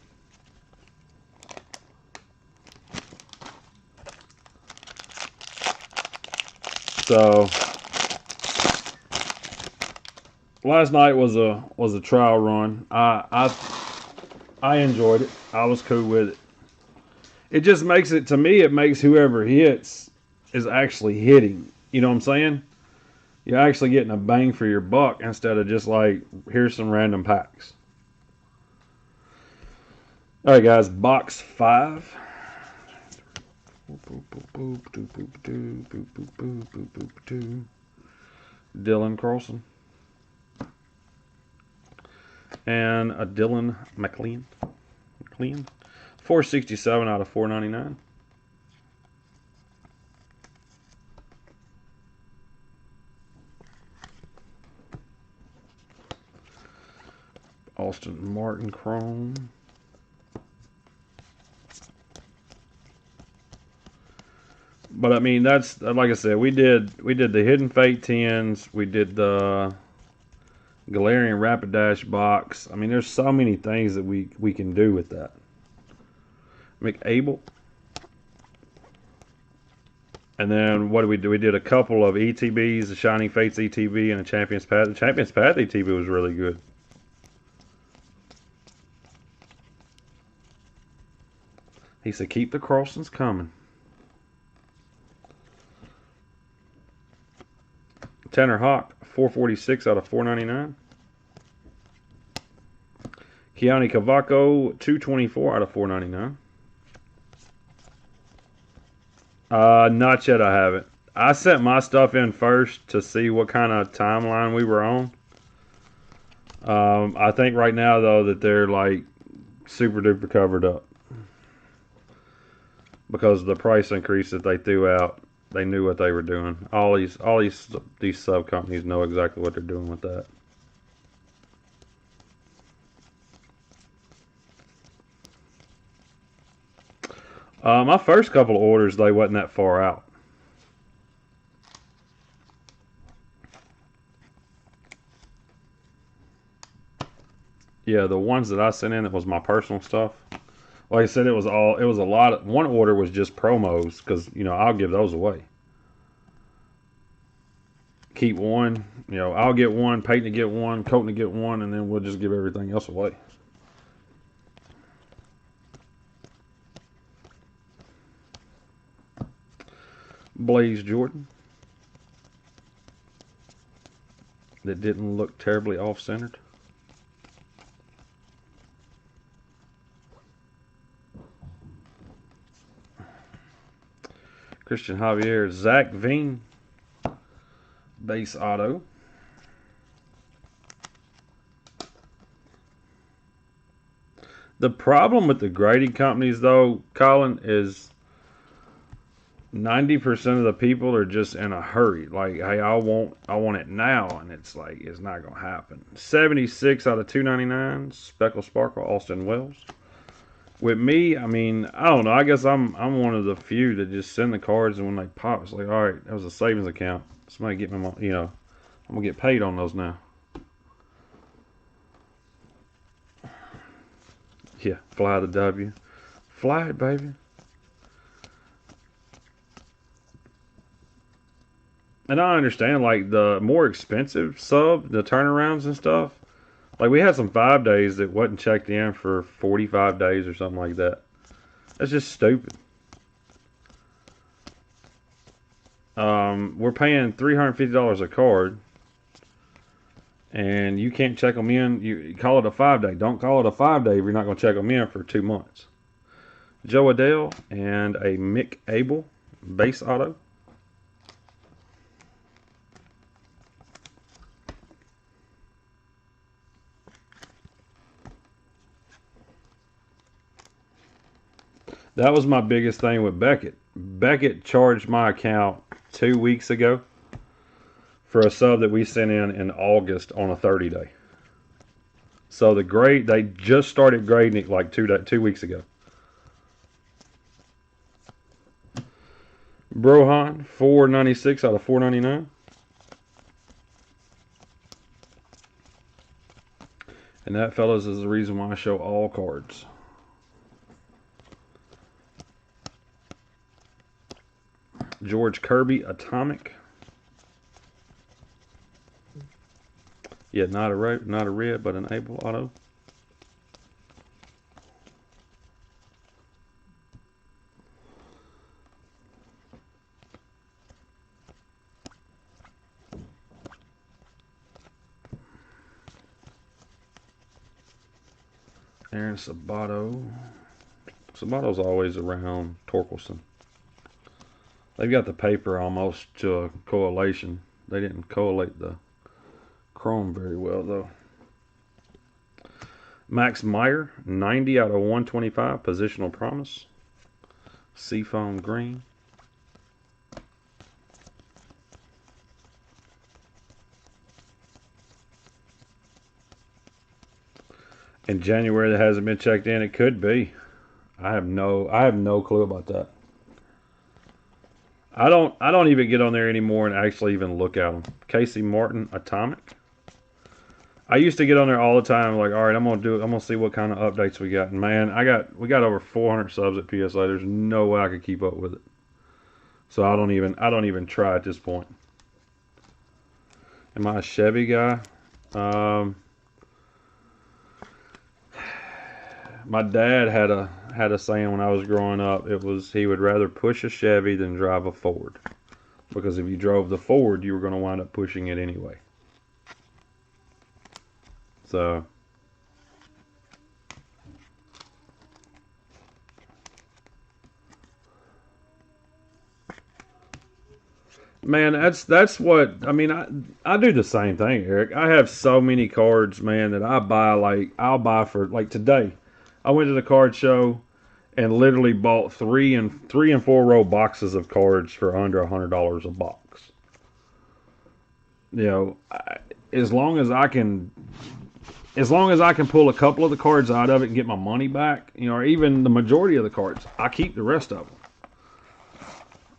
So last night was a trial run. I enjoyed it. I was cool with it. It just makes it, to me, it makes whoever hits is actually hitting. You know what I'm saying? You're actually getting a bang for your buck instead of just like, here's some random packs. All right, guys, box 5. Dylan Carlson. And a Dylan McLean. 467 out of 499. Austin Martin Chrome. But I mean, that's like I said, we did the Hidden Fate 10s, we did the Galarian Rapidash box. I mean, there's so many things that we can do with that. McAble. And then what did we do? We did a couple of ETBs, the Shining Fates ETB and a Champion's Path. The Champion's Path ETB was really good. He said, keep the crossings coming. Tanner Hawk, 446 out of 499. Keone Cavaco, 224 out of 499. Not yet, I haven't. I sent my stuff in first to see what kind of timeline we were on. I think right now, though, that they're like super duper covered up. Because of the price increase that they threw out, they knew what they were doing. All these sub companies know exactly what they're doing with that. My first couple of orders, they wasn't that far out. Yeah, the ones that I sent in, it was my personal stuff. Like I said, it was a lot of, one order was just promos, because, you know, I'll give those away. Keep one, you know, I'll get one, Peyton to get one, Colton to get one, and then we'll just give everything else away. Blaze Jordan. That didn't look terribly off-centered. Christian Javier, Zach Veen, base auto. The problem with the grading companies, though, Colin, is 90% of the people are just in a hurry. Like, hey, I want it now, and it's like it's not gonna happen. 76 out of 299, Speckle Sparkle, Austin Wells. With me, I mean, I don't know. I guess I'm one of the few that just send the cards, and when they pop, it's like, all right, that was a savings account. Somebody get me my, I'm gonna get paid on those now. Yeah, fly the W, fly it, baby. And I understand, like, the more expensive sub, the turnarounds and stuff. Like, we had some 5 days that wasn't checked in for 45 days or something like that. That's just stupid. We're paying $350 a card, and you can't check them in. You call it a 5 day. Don't call it a 5 day if you're not going to check them in for 2 months. Joe Adele and a Mick Abel base auto. That was my biggest thing with Beckett. Beckett charged my account 2 weeks ago for a sub that we sent in August on a 30 day. So the grade, they just started grading it like 2 weeks ago. Brohan, 496 out of 499. And that, fellas, is the reason why I show all cards. George Kirby, Atomic. Yeah, not a red, but an Abel auto. Aaron Sabato. Sabato's always around Torkelson. They've got the paper almost to a correlation. They didn't correlate the chrome very well, though. Max Meyer, 90 out of 125, Positional Promise. Seafoam Green. In January that hasn't been checked in. It could be. I have no clue about that. I don't even get on there anymore and actually even look at them. Casey Martin, Atomic. I used to get on there all the time, like, all right, I'm gonna see what kind of updates we got. And man, we got over 400 subs at PSA. There's no way I could keep up with it. So I don't even try at this point. Am I a Chevy guy? My dad had a saying when I was growing up. It was he would rather push a Chevy than drive a Ford, because if you drove the Ford, you were going to wind up pushing it anyway. So, man, that's what I mean. I do the same thing, Eric. I have so many cards, man, that I buy. Like, I'll buy for, like, today. I went to the card show and literally bought three and 4 row boxes of cards for under $100 a box. As long as I can pull a couple of the cards out of it and get my money back, or even the majority of the cards, I keep the rest of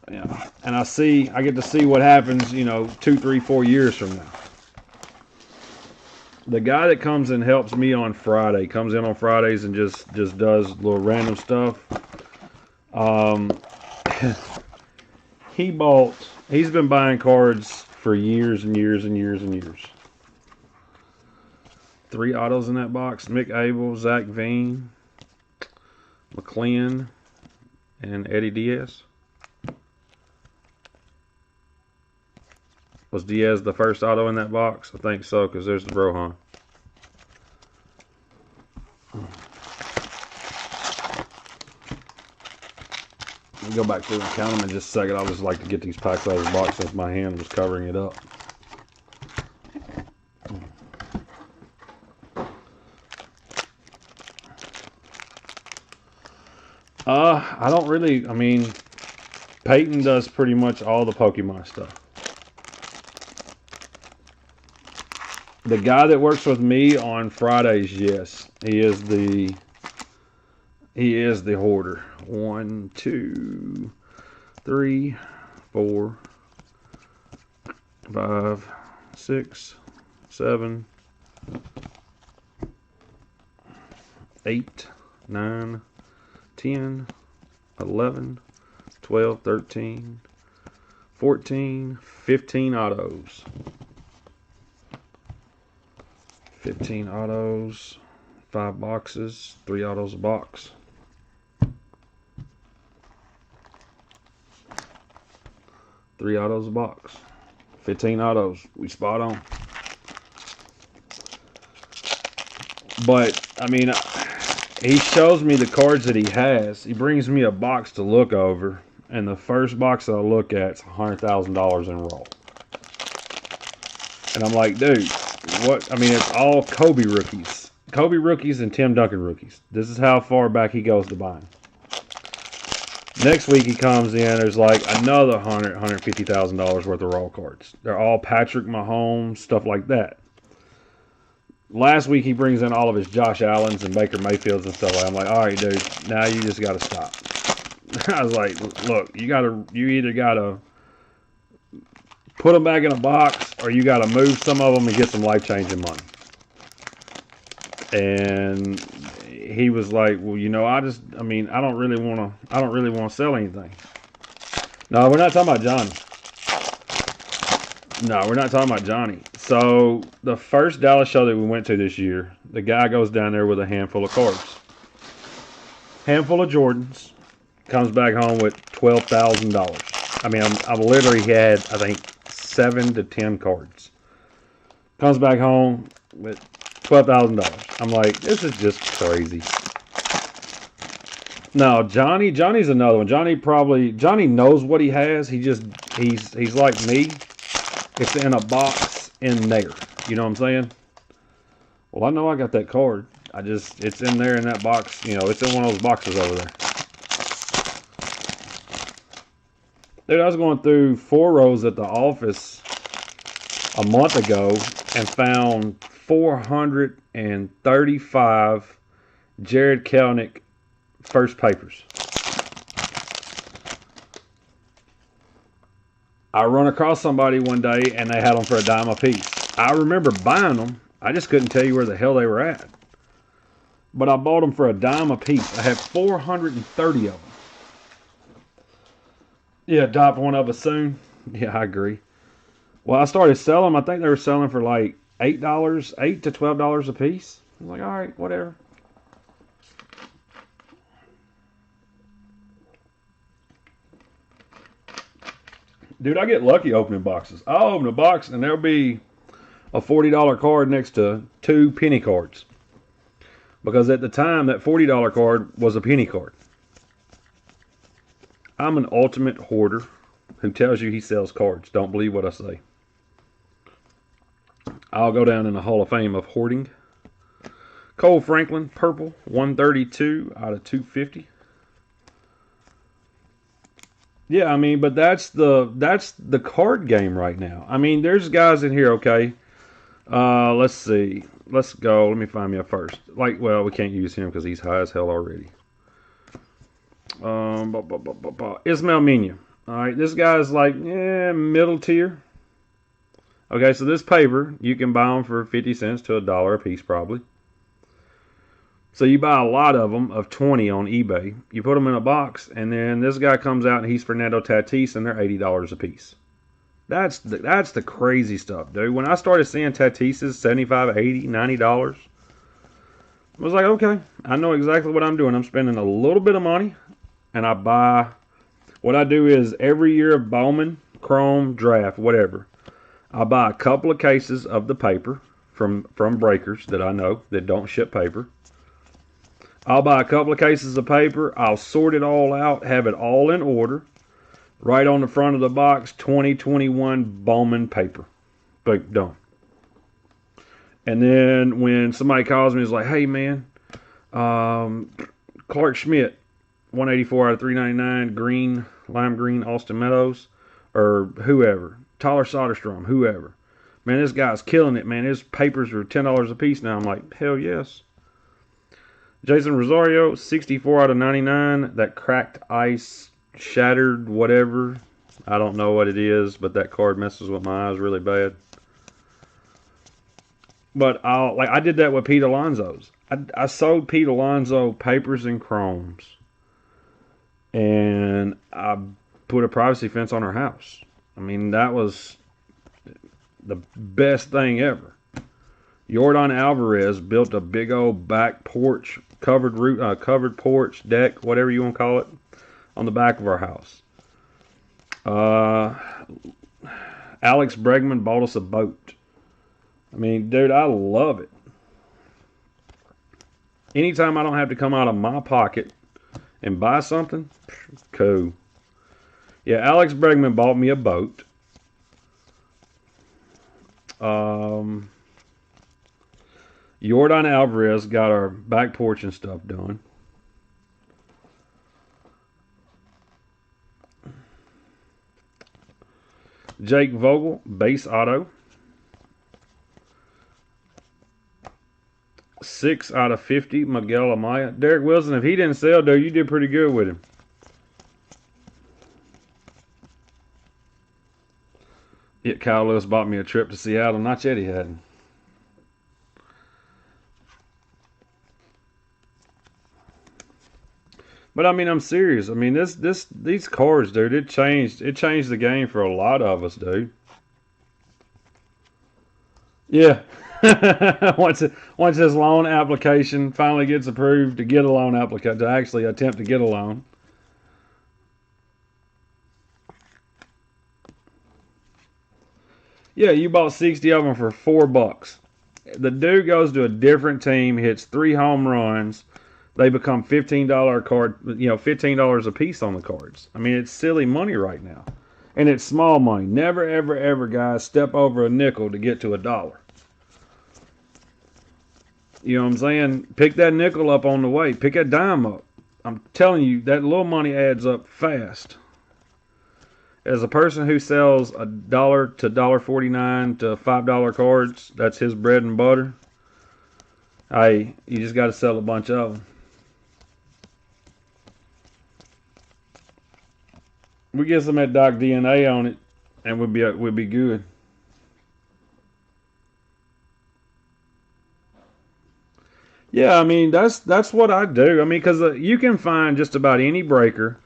them. And I get to see what happens, 2, 3, 4 years from now. The guy that comes and helps me on Friday, comes in on Fridays and just does little random stuff. He's been buying cards for years and years and years and years. 3 autos in that box. Mick Abel, Zach Veen, McLean, and Eddie Diaz. Was Diaz the first auto in that box? I think so, because there's the Brohan. I'll go back through and count them in just a second. I just like to get these packs out of the box since my hand was covering it up. I don't really, I mean, Peyton does pretty much all the Pokemon stuff. The guy that works with me on Fridays, yes, he is the hoarder. 1, 2, 3, 4, 5, 6, 7, 8, 9, 10, 11, 12, 13, 14, 15 autos. 15 autos, 5 boxes, 3 autos a box. 3 autos a box. 15 autos. We spot on. But, I mean, he shows me the cards that he has. He brings me a box to look over. And the first box that I look at is $100,000 in roll. And I'm like, dude, what? I mean, it's all Kobe rookies. Kobe rookies and Tim Duncan rookies. This is how far back he goes to buying. Next week he comes in, there's like another $150,000 worth of raw cards. They're all Patrick Mahomes, stuff like that. Last week he brings in all of his Josh Allens and Baker Mayfields and stuff like that. I'm like, all right, dude, now you just got to stop. I was like, look, you either got to put them back in a box or you got to move some of them and get some life-changing money. And he was like, well, you know, I don't really want to sell anything. No, we're not talking about Johnny. No, we're not talking about Johnny. So the first Dallas show that we went to this year, the guy goes down there with a handful of cards. Handful of Jordans. Comes back home with $12,000. I mean, I've literally had, I think, 7 to 10 cards. Comes back home with $12,000. I'm like, this is just crazy. No, Johnny's another one. Johnny knows what he has. He's like me. It's in a box in there. You know what I'm saying? Well, I know I got that card. It's in there in that box. You know, it's in one of those boxes over there. Dude, I was going through 4 rows at the office a month ago and found 435 Jared Kelnick first papers. I run across somebody one day and they had them for a dime a piece. I remember buying them. I just couldn't tell you where the hell they were at. But I bought them for a dime a piece. I have 430 of them. Yeah, adopt one of us soon. Yeah, I agree. Well, I started selling them. I think they were selling for like $8 to $12 a piece. I was like, all right, whatever. Dude, I get lucky opening boxes. I'll open a box and there'll be a $40 card next to 2 penny cards. Because at the time, that $40 card was a penny card. I'm an ultimate hoarder who tells you he sells cards. Don't believe what I say. I'll go down in the Hall of Fame of hoarding. Cole Franklin, purple, 132 out of 250. Yeah, I mean, but that's the card game right now. I mean, there's guys in here, okay. Let's see. Let's go. Let me find me a first. Like, well, we can't use him because he's high as hell already. Ismail Mena. Alright, this guy's like, middle tier. Okay, so this paper, you can buy them for 50 cents to $1 a piece probably. So you buy a lot of them of 20 on eBay. You put them in a box, and then this guy comes out and he's Fernando Tatis, and they're $80 a piece. That's the crazy stuff, dude. When I started seeing Tatis's $75, $80, $90, I was like, okay, I know exactly what I'm doing. I'm spending a little bit of money, and I buy. What I do is every year of Bowman, Chrome, Draft, whatever, I buy a couple of cases of the paper from breakers that I know that don't ship paper. I'll buy a couple of cases of paper. I'll sort it all out, have it all in order. Right on the front of the box, 2021 Bowman paper. Boom, done. And then when somebody calls me, it's like, hey man, Clark Schmidt, 184 out of 399, green, lime green, Austin Meadows, or whoever, Tyler Soderstrom, whoever. Man, this guy's killing it, man. His papers are $10 a piece now. I'm like, hell yes. Jason Rosario, 64 out of 99. That cracked ice, shattered, whatever. I don't know what it is, but that card messes with my eyes really bad. But I did that with Pete Alonso's. I sold Pete Alonso papers and chromes, and I put a privacy fence on her house. I mean, that was the best thing ever. Yordan Alvarez built a big old back porch, covered porch, deck, whatever you want to call it, on the back of our house. Alex Bregman bought us a boat. I mean, dude, I love it. Anytime I don't have to come out of my pocket and buy something, cool. Yeah, Alex Bregman bought me a boat. Yordan Alvarez got our back porch and stuff done. Jake Vogel, base auto. 6 out of 50, Miguel Amaya. Derek Wilson, if he didn't sell, dude, you did pretty good with him. Yet Kyle Lewis bought me a trip to Seattle. Not yet he hadn't. But I mean, I'm serious. I mean, these cards, dude, it changed the game for a lot of us, dude. Yeah. once his loan application finally gets approved to get a loan application, to actually attempt to get a loan. Yeah, you bought 60 of them for $4. The dude goes to a different team, hits 3 home runs. They become $15 card, $15 a piece on the cards. I mean, it's silly money right now. And it's small money. Never, ever, ever, guys, step over a nickel to get to $1. You know what I'm saying? Pick that nickel up on the way. Pick that dime up. I'm telling you, that little money adds up fast. As a person who sells $1 to $1.49 to $5 cards, that's his bread and butter. Hey, you just got to sell a bunch of them. We get some of that Doc DNA on it, and we'll be good. Yeah, I mean that's what I do. I mean, because you can find just about any breaker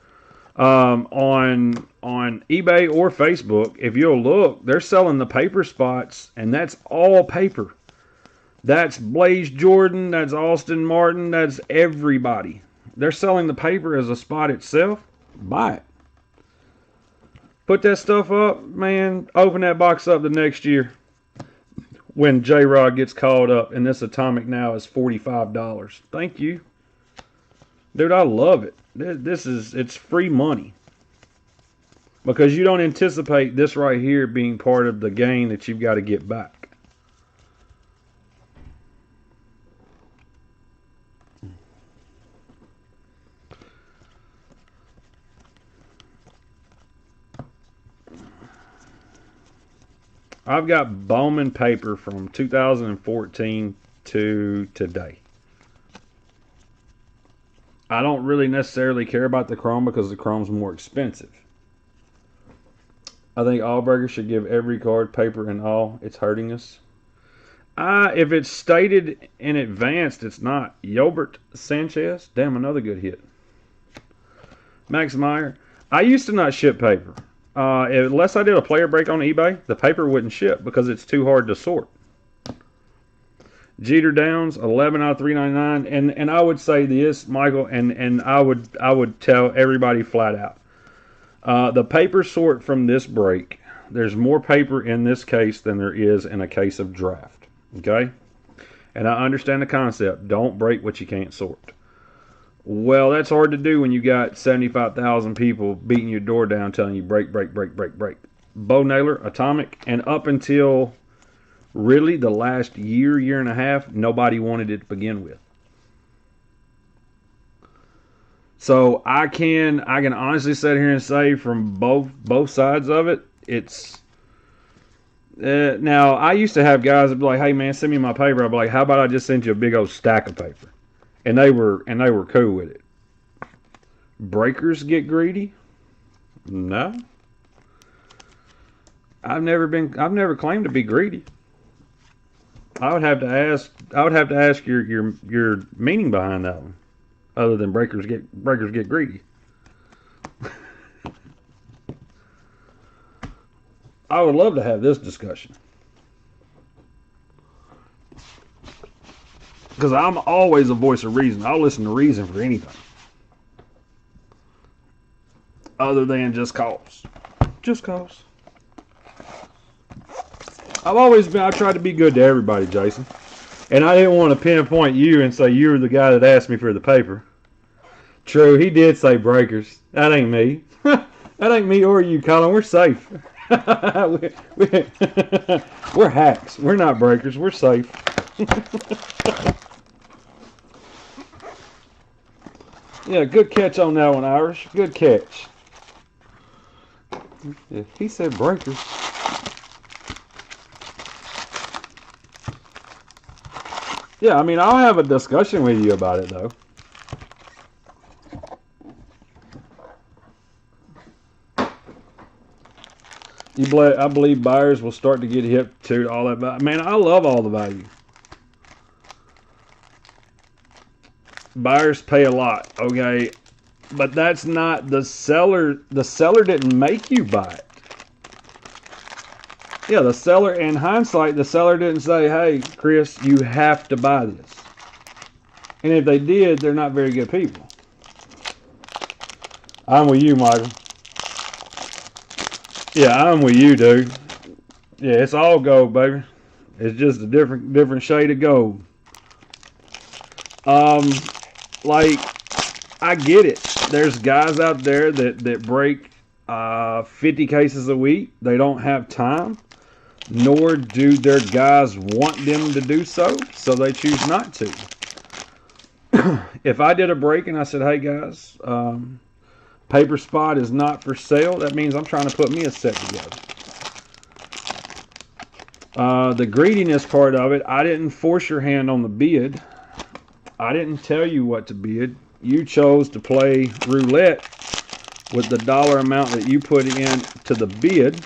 on eBay or Facebook. If you'll look, they're selling the paper spots, and that's all paper. That's Blaze Jordan, that's Austin Martin, that's everybody. They're selling the paper as a spot itself. Buy it. Put that stuff up, man. Open that box up the next year when J-Rod gets called up, and this Atomic now is $45. Thank you. Dude, I love it. It's free money. Because you don't anticipate this right here being part of the gain that you've got to get back. I've got Bowman paper from 2014 to today. I don't really necessarily care about the chrome because the chrome's more expensive. I think Allberger should give every card paper and all. It's hurting us. If it's stated in advance, it's not. Yobert Sanchez. Damn, another good hit. Max Meyer. I used to not ship paper. Unless I did a player break on eBay, the paper wouldn't ship because it's too hard to sort. Jeter Downs, 11 out of 399, and I would say this, Michael, and I would tell everybody flat out, the paper sort from this break, there's more paper in this case than there is in a case of draft. Okay, and I understand the concept. Don't break what you can't sort. Well, that's hard to do when you got 75,000 people beating your door down telling you break, break, break, break, break. Bow nailer, atomic, and up until really the last year, year and a half, nobody wanted it to begin with. So I can honestly sit here and say from both sides of it, it's now I used to have guys that be like, "Hey man, send me my paper." I'd be like, "How about I just send you a big old stack of paper?" And they were cool with it. Breakers get greedy? No. I've never claimed to be greedy. I would have to ask your meaning behind that one, other than breakers get greedy. I would love to have this discussion because I'm always a voice of reason. I'll listen to reason for anything, other than just cause. Just cause. I tried to be good to everybody, Jason. And I didn't want to pinpoint you and say you were the guy that asked me for the paper. True, he did say breakers. That ain't me. That ain't me or you, Colin. We're safe. We're hacks. We're not breakers. We're safe. Yeah, good catch on that one, Irish. Good catch. Yeah, he said breakers. Yeah, I mean, I'll have a discussion with you about it, though. I believe buyers will start to get hip to all that value. Man, I love all the value. Buyers pay a lot, okay? But that's not the seller. The seller didn't make you buy it. Yeah, the seller, in hindsight, the seller didn't say, "Hey, Chris, you have to buy this." And if they did, they're not very good people. I'm with you, Michael. Yeah, I'm with you, dude. Yeah, it's all gold, baby. It's just a different shade of gold. Like, I get it. There's guys out there that break 50 cases a week. They don't have time, nor do their guys want them to do so they choose not to. If I did a break and I said, "Hey guys, paper spot is not for sale," that means I'm trying to put me a set together. The greediness part of it, I didn't force your hand on the bid. I didn't tell you what to bid. You chose to play roulette with the dollar amount that you put in to the bid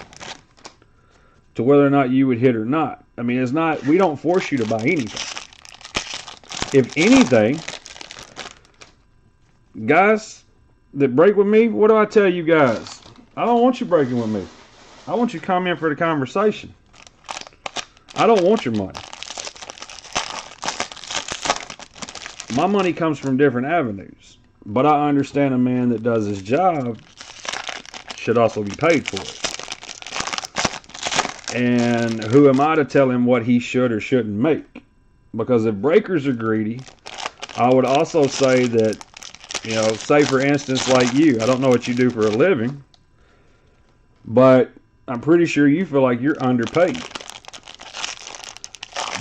to whether or not you would hit or not. I mean, we don't force you to buy anything. If anything, guys that break with me, what do I tell you guys? I don't want you breaking with me. I want you to come in for the conversation. I don't want your money. My money comes from different avenues, but I understand a man that does his job should also be paid for it. And who am I to tell him what he should or shouldn't make? Because if breakers are greedy, I would also say that, say for instance like you, I don't know what you do for a living, but I'm pretty sure you feel like you're underpaid.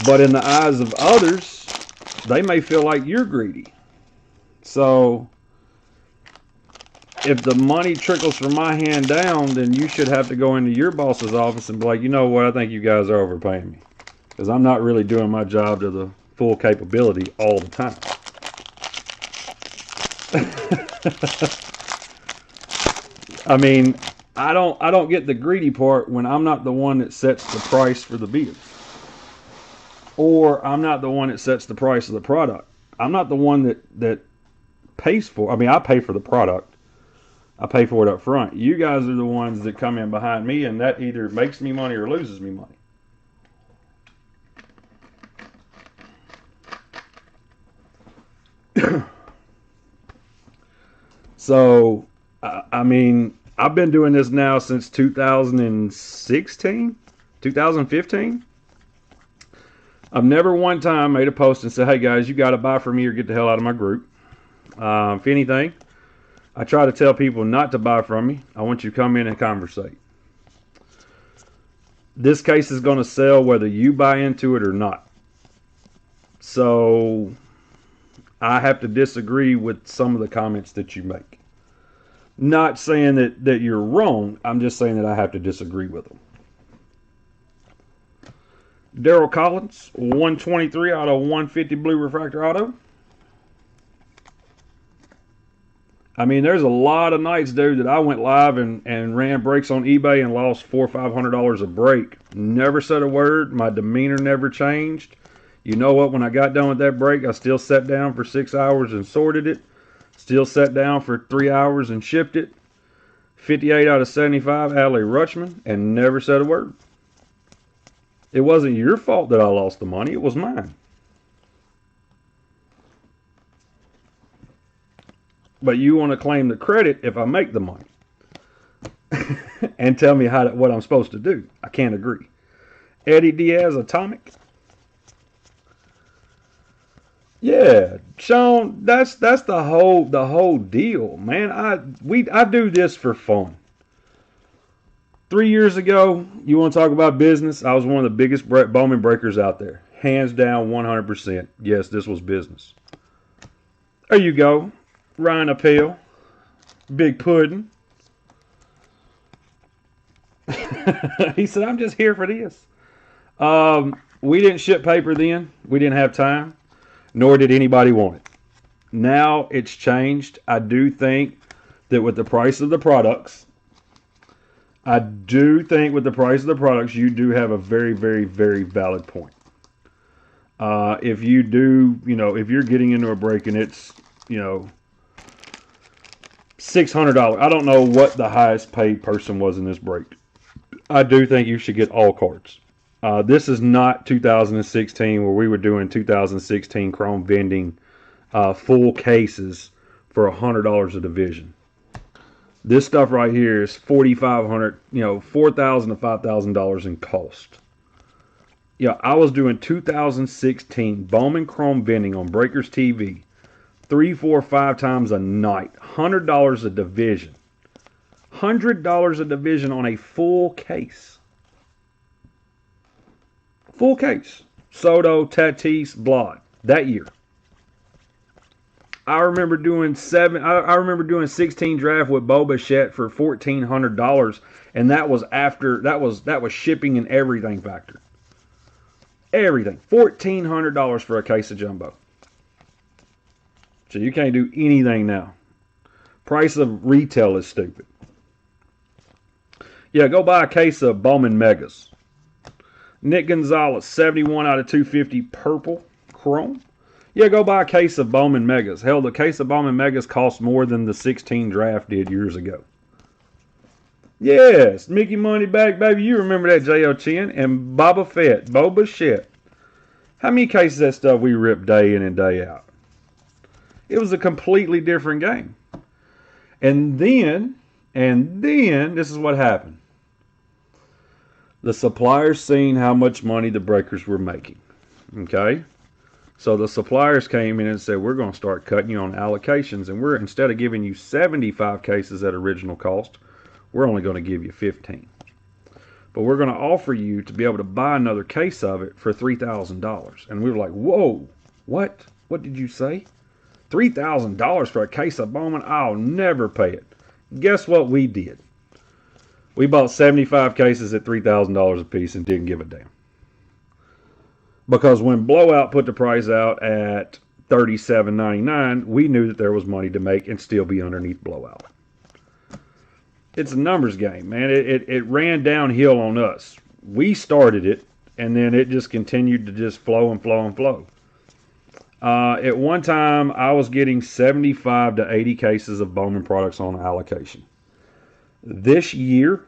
But in the eyes of others, they may feel like you're greedy. So if the money trickles from my hand down, then you should have to go into your boss's office and be like, "You know what, I think you guys are overpaying me. Because I'm not really doing my job to the full capability all the time." I mean, I don't get the greedy part when I'm not the one that sets the price for the bid. Or I'm not the one that sets the price of the product. I'm not the one that pays for. I mean, I pay for the product. I pay for it up front. You guys are the ones that come in behind me, and that either makes me money or loses me money. So, I mean, I've been doing this now since 2016, 2015. I've never one time made a post and said, "Hey guys, you got to buy from me or get the hell out of my group." If anything, I try to tell people not to buy from me. I want you to come in and conversate. This case is going to sell whether you buy into it or not. So I have to disagree with some of the comments that you make. Not saying that you're wrong. I'm just saying that I have to disagree with them. Daryl Collins, 123 out of 150 blue refractor auto. I mean, there's a lot of nights, dude, that I went live and ran breaks on eBay and lost $400 or $500 a break. Never said a word. My demeanor never changed. You know what? When I got done with that break, I still sat down for 6 hours and sorted it. Still sat down for 3 hours and shipped it. 58 out of 75, Adley Rutschman, and never said a word. It wasn't your fault that I lost the money. It was mine. But you want to claim the credit if I make the money. And tell me what I'm supposed to do. I can't agree. Eddie Diaz, Atomic. Yeah, Sean, that's the whole deal, man. I do this for fun. 3 years ago, you want to talk about business? I was one of the biggest Bowman breakers out there. Hands down, 100%. Yes, this was business. There you go. Ryan Appel. Big Puddin'. He said, I'm just here for this. We didn't ship paper then. We didn't have time. Nor did anybody want it. Now it's changed. I do think that with the price of the products, you do have a very, very, very valid point. If you do, if you're getting into a break and it's, $600. I don't know what the highest paid person was in this break. I do think you should get all cards. This is not 2016 where we were doing 2016 chrome vending full cases for $100 a division. This stuff right here is $4,500, $4,000 to $5,000 in cost. Yeah, I was doing 2016 Bowman chrome vending on Breakers TV 3, 4, 5 times a night. $100 a division. $100 a division on a full case. Full case. Soto, Tatis, Blod. That year. I remember doing 16 draft with Bo Bichette for $1,400, and that was shipping and everything factored. Everything. $1,400 for a case of jumbo. So you can't do anything now. Price of retail is stupid. Yeah, go buy a case of Bowman Megas. Nick Gonzalez, 71 out of 250 purple chrome. Yeah, go buy a case of Bowman Megas. Hell, the case of Bowman Megas cost more than the 16 draft did years ago. Yes, Mickey Moneyback, baby. You remember that J.O. Chin and Boba Fett, Bo Bichette. How many cases of that stuff we ripped day in and day out? It was a completely different game. And then, this is what happened. The suppliers seen how much money the breakers were making. Okay? So the suppliers came in and said, we're going to start cutting you on allocations, and instead of giving you 75 cases at original cost, we're only going to give you 15. But we're going to offer you to be able to buy another case of it for $3,000. And we were like, whoa, what? What did you say? $3,000 for a case of Bowman? I'll never pay it. Guess what we did? We bought 75 cases at $3,000 a piece and didn't give a damn. Because when Blowout put the price out at $37.99, we knew that there was money to make and still be underneath Blowout. It's a numbers game, man. It ran downhill on us. We started it, and then it just continued to just flow and flow and flow. At one time, I was getting 75 to 80 cases of Bowman products on allocation. This year,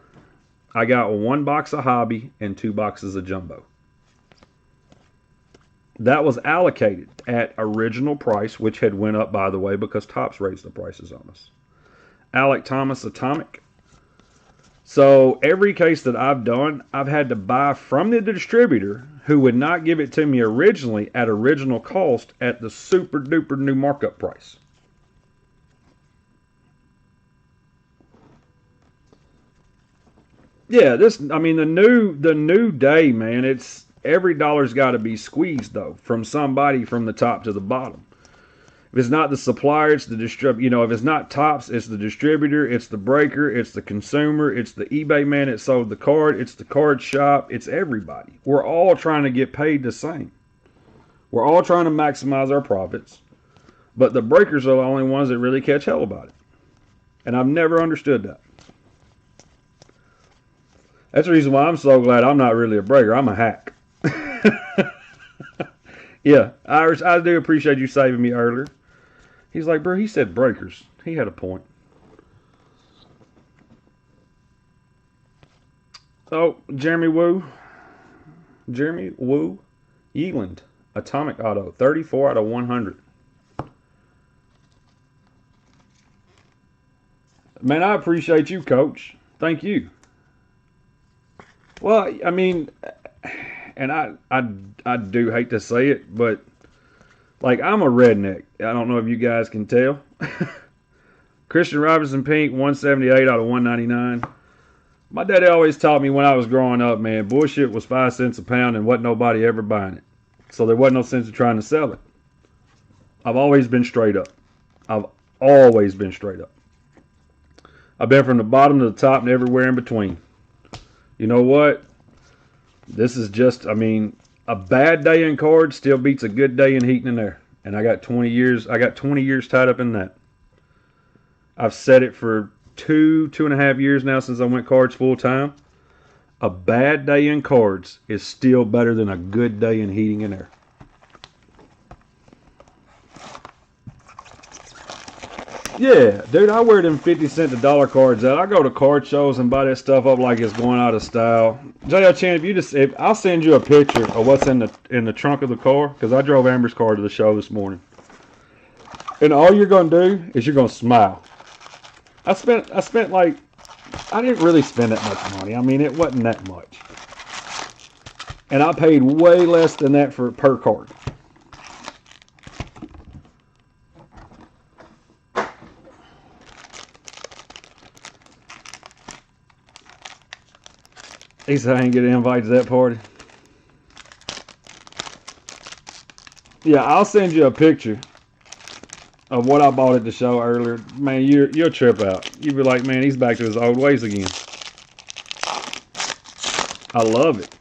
I got 1 box of Hobby and 2 boxes of Jumbo. That was allocated at original price, which had went up, by the way, because Topps raised the prices on us. Alec Thomas Atomic. So every case that I've done, I've had to buy from the distributor who would not give it to me originally at original cost at the super duper new markup price. Yeah, this. I mean, the new day, man. It's every dollar's got to be squeezed though from somebody from the top to the bottom. If it's not the supplier, it's the distrib. You know, if it's not Tops, it's the distributor, it's the breaker, it's the consumer, it's the eBay man that sold the card, it's the card shop, it's everybody. We're all trying to get paid the same. We're all trying to maximize our profits, but the breakers are the only ones that really catch hell about it. And I've never understood that. That's the reason why I'm so glad I'm not really a breaker. I'm a hack. Yeah, Irish, I do appreciate you saving me earlier. He's like, bro, he said breakers. He had a point. Oh, Jeremy Woo. Yeeland. Atomic Auto. 34 out of 100. Man, I appreciate you, Coach. Thank you. Well, I mean, and I do hate to say it, but like I'm a redneck. I don't know if you guys can tell. Christian Robinson Pink, 178 out of 199. My daddy always taught me when I was growing up, man, bullshit was 5 cents a pound and wasn't nobody ever buying it. So there wasn't no sense in trying to sell it. I've always been straight up. I've always been straight up. I've been from the bottom to the top and everywhere in between. You know what? This is just, I mean, a bad day in cards still beats a good day in heating and air. And I got 20 years tied up in that. I've said it for two and a half years now since I went cards full time. A bad day in cards is still better than a good day in heating and air. Yeah, dude, I wear them 50 cent to dollar cards out. I go to card shows and buy that stuff up like it's going out of style. JL Chan, if I'll send you a picture of what's in the trunk of the car, because I drove Amber's car to the show this morning. And all you're gonna do is you're gonna smile. I spent like, I didn't really spend that much money. I mean, it wasn't that much. And I paid way less than that for per card. He said I ain't get an invite to that party. Yeah, I'll send you a picture of what I bought at the show earlier. Man, you'll trip out. You'll be like, man, he's back to his old ways again. I love it.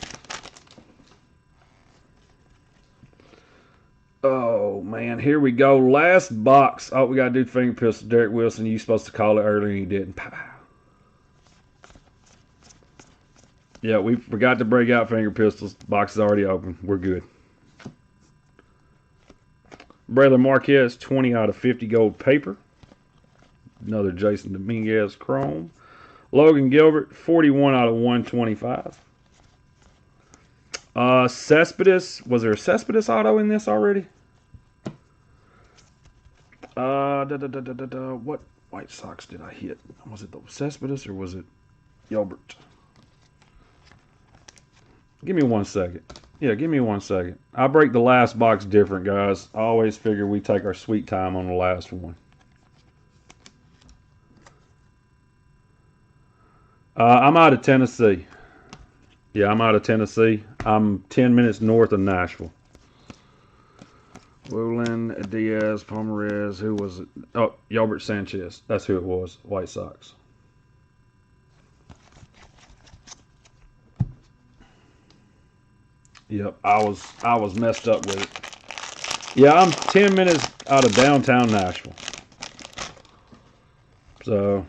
Oh, man, here we go. Last box. Oh, we got to do finger pistol. Derek Wilson, you supposed to call it earlier and you didn't. Pow. Yeah, we forgot to break out finger pistols. Box is already open. We're good. Braylon Marquez, 20 out of 50 gold paper. Another Jason Dominguez chrome. Logan Gilbert, 41 out of 125. Cespedes. Was there a Cespedes auto in this already? What White Sox did I hit? Was it the Cespedes or was it Gilbert? Give me 1 second. Yeah, give me 1 second. I break the last box different, guys. I always figure we take our sweet time on the last one. I'm out of Tennessee. Yeah, I'm out of Tennessee. I'm 10 minutes north of Nashville. Woolen, Diaz, Pomerez. Who was it? Oh, Yelbert Sanchez. That's who it was. White Sox. Yep, I was messed up with it. Yeah, I'm 10 minutes out of downtown Nashville. So,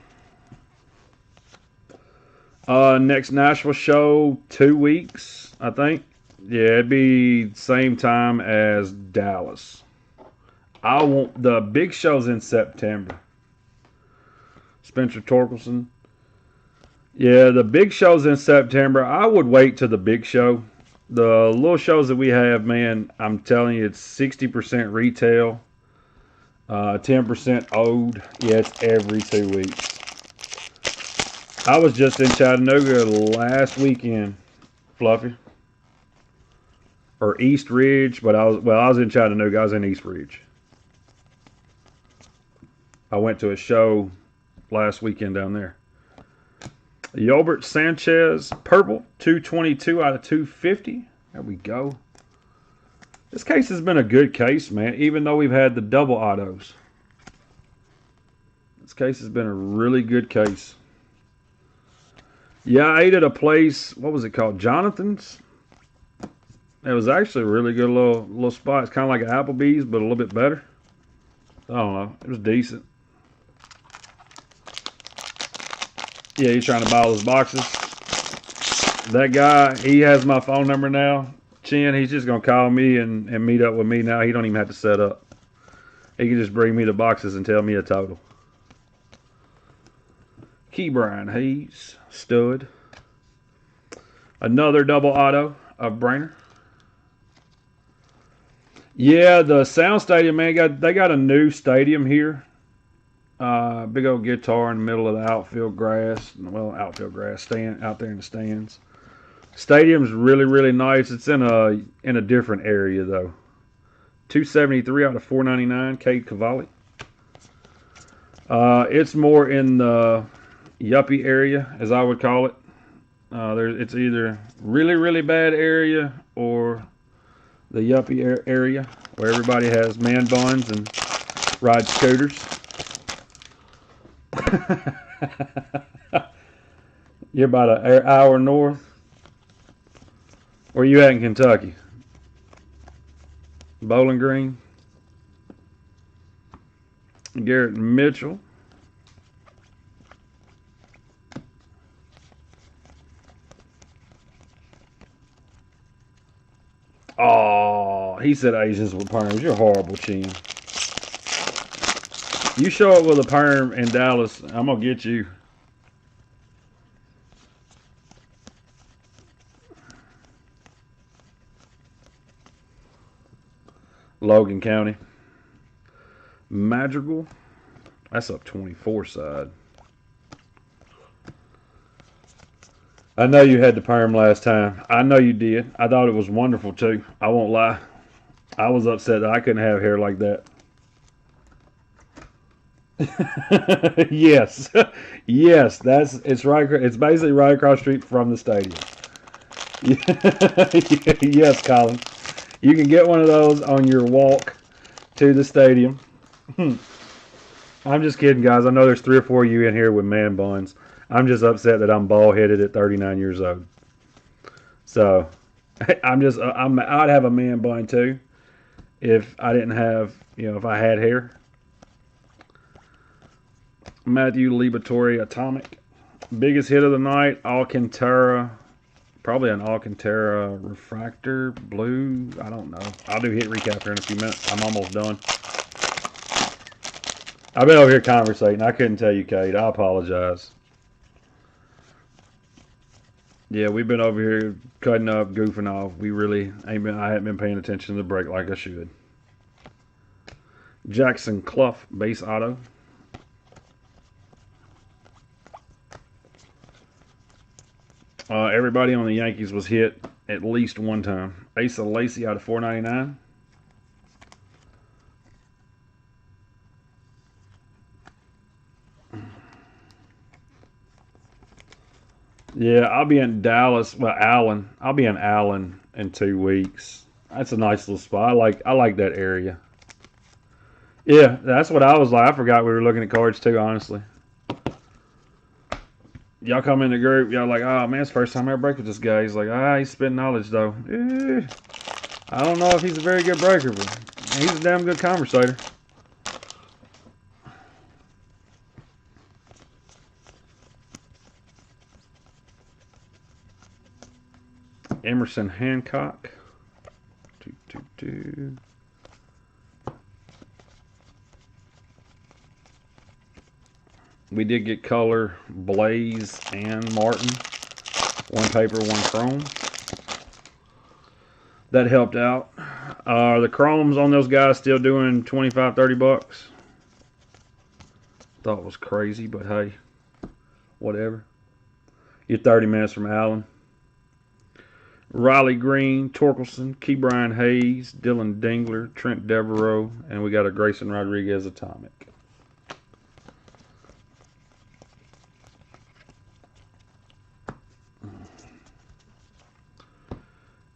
next Nashville show, 2 weeks, I think. Yeah, it'd be same time as Dallas. The big show's in September. Spencer Torkelson. Yeah, the big show's in September. I would wait till the big show. The little shows that we have, man, I'm telling you, it's 60% retail, 10% owed. Yeah, it's every 2 weeks. I was just in Chattanooga last weekend, Fluffy, or East Ridge, but I was in Chattanooga. I was in East Ridge. I went to a show last weekend down there. Yolbert Sanchez, purple, 222 out of 250. There we go. This case has been a good case, man, even though we've had the double autos. This case has been a really good case. Yeah, I ate at a place, what was it called? Jonathan's. It was actually a really good little spot. It's kind of like an Applebee's, but a little bit better. I don't know. It was decent. Yeah, he's trying to buy all those boxes. That guy, he has my phone number now. Chin, he's just going to call me and meet up with me now. He don't even have to set up. He can just bring me the boxes and tell me a total. Ke'Bryan Hayes, stud. Another double auto of Brainer. Yeah, the Sound Stadium, man, they got a new stadium here. Big old guitar in the middle of the outfield grass. Well, outfield grass, stand out there in the stands. Stadium's really, really nice. It's in a different area though. 273 out of 499. Cade Cavalli. It's more in the yuppie area, as I would call it. It's either really, really bad area or the yuppie area where everybody has man buns and rides scooters. You're about an hour north. Where you at in Kentucky? Bowling Green. Garrett Mitchell. Oh, he said Asians with perms. You're horrible, Chin. You show up with a perm in Dallas, I'm going to get you. Logan County. Madrigal. That's up 24 side. I know you had the perm last time. I know you did. I thought it was wonderful too. I won't lie. I was upset that I couldn't have hair like that. Yes. Yes, it's right. It's basically right across the street from the stadium. Yes, Colin. You can get one of those on your walk to the stadium. I'm just kidding, guys. I know there's 3 or 4 of you in here with man buns. I'm just upset that I'm bald-headed at 39 years old. So, I'd have a man bun too if I didn't have, if I had hair. Matthew Liberatore Atomic. Biggest hit of the night, Alcantara. Probably an Alcantara Refractor Blue. I don't know. I'll do hit recap here in a few minutes. I'm almost done. I've been over here conversating. I couldn't tell you, Kate. I apologize. Yeah, we've been over here cutting up, goofing off. I haven't been paying attention to the break like I should. Jackson Clough, base auto. Everybody on the Yankees was hit at least one time. Asa Lacy out of 499. Yeah, I'll be in Dallas. Well, Allen. I'll be in Allen in 2 weeks. That's a nice little spot. I like that area. Yeah, that's what I was like. I forgot we were looking at cards too, honestly. Y'all come in the group, y'all like, oh man, it's the first time I ever break with this guy. He's like, he's spitting knowledge though. I don't know if he's a very good breaker, but he's a damn good conversator. Emerson Hancock. We did get color Blaze and Martin. 1 paper, 1 chrome. That helped out. The chromes on those guys still doing 25, 30 bucks. Thought it was crazy, but hey, whatever. You're 30 minutes from Allen. Riley Green, Torkelson, Ke'Bryan Hayes, Dylan Dingler, Trent Devereaux, and we got a Grayson Rodriguez Atomic.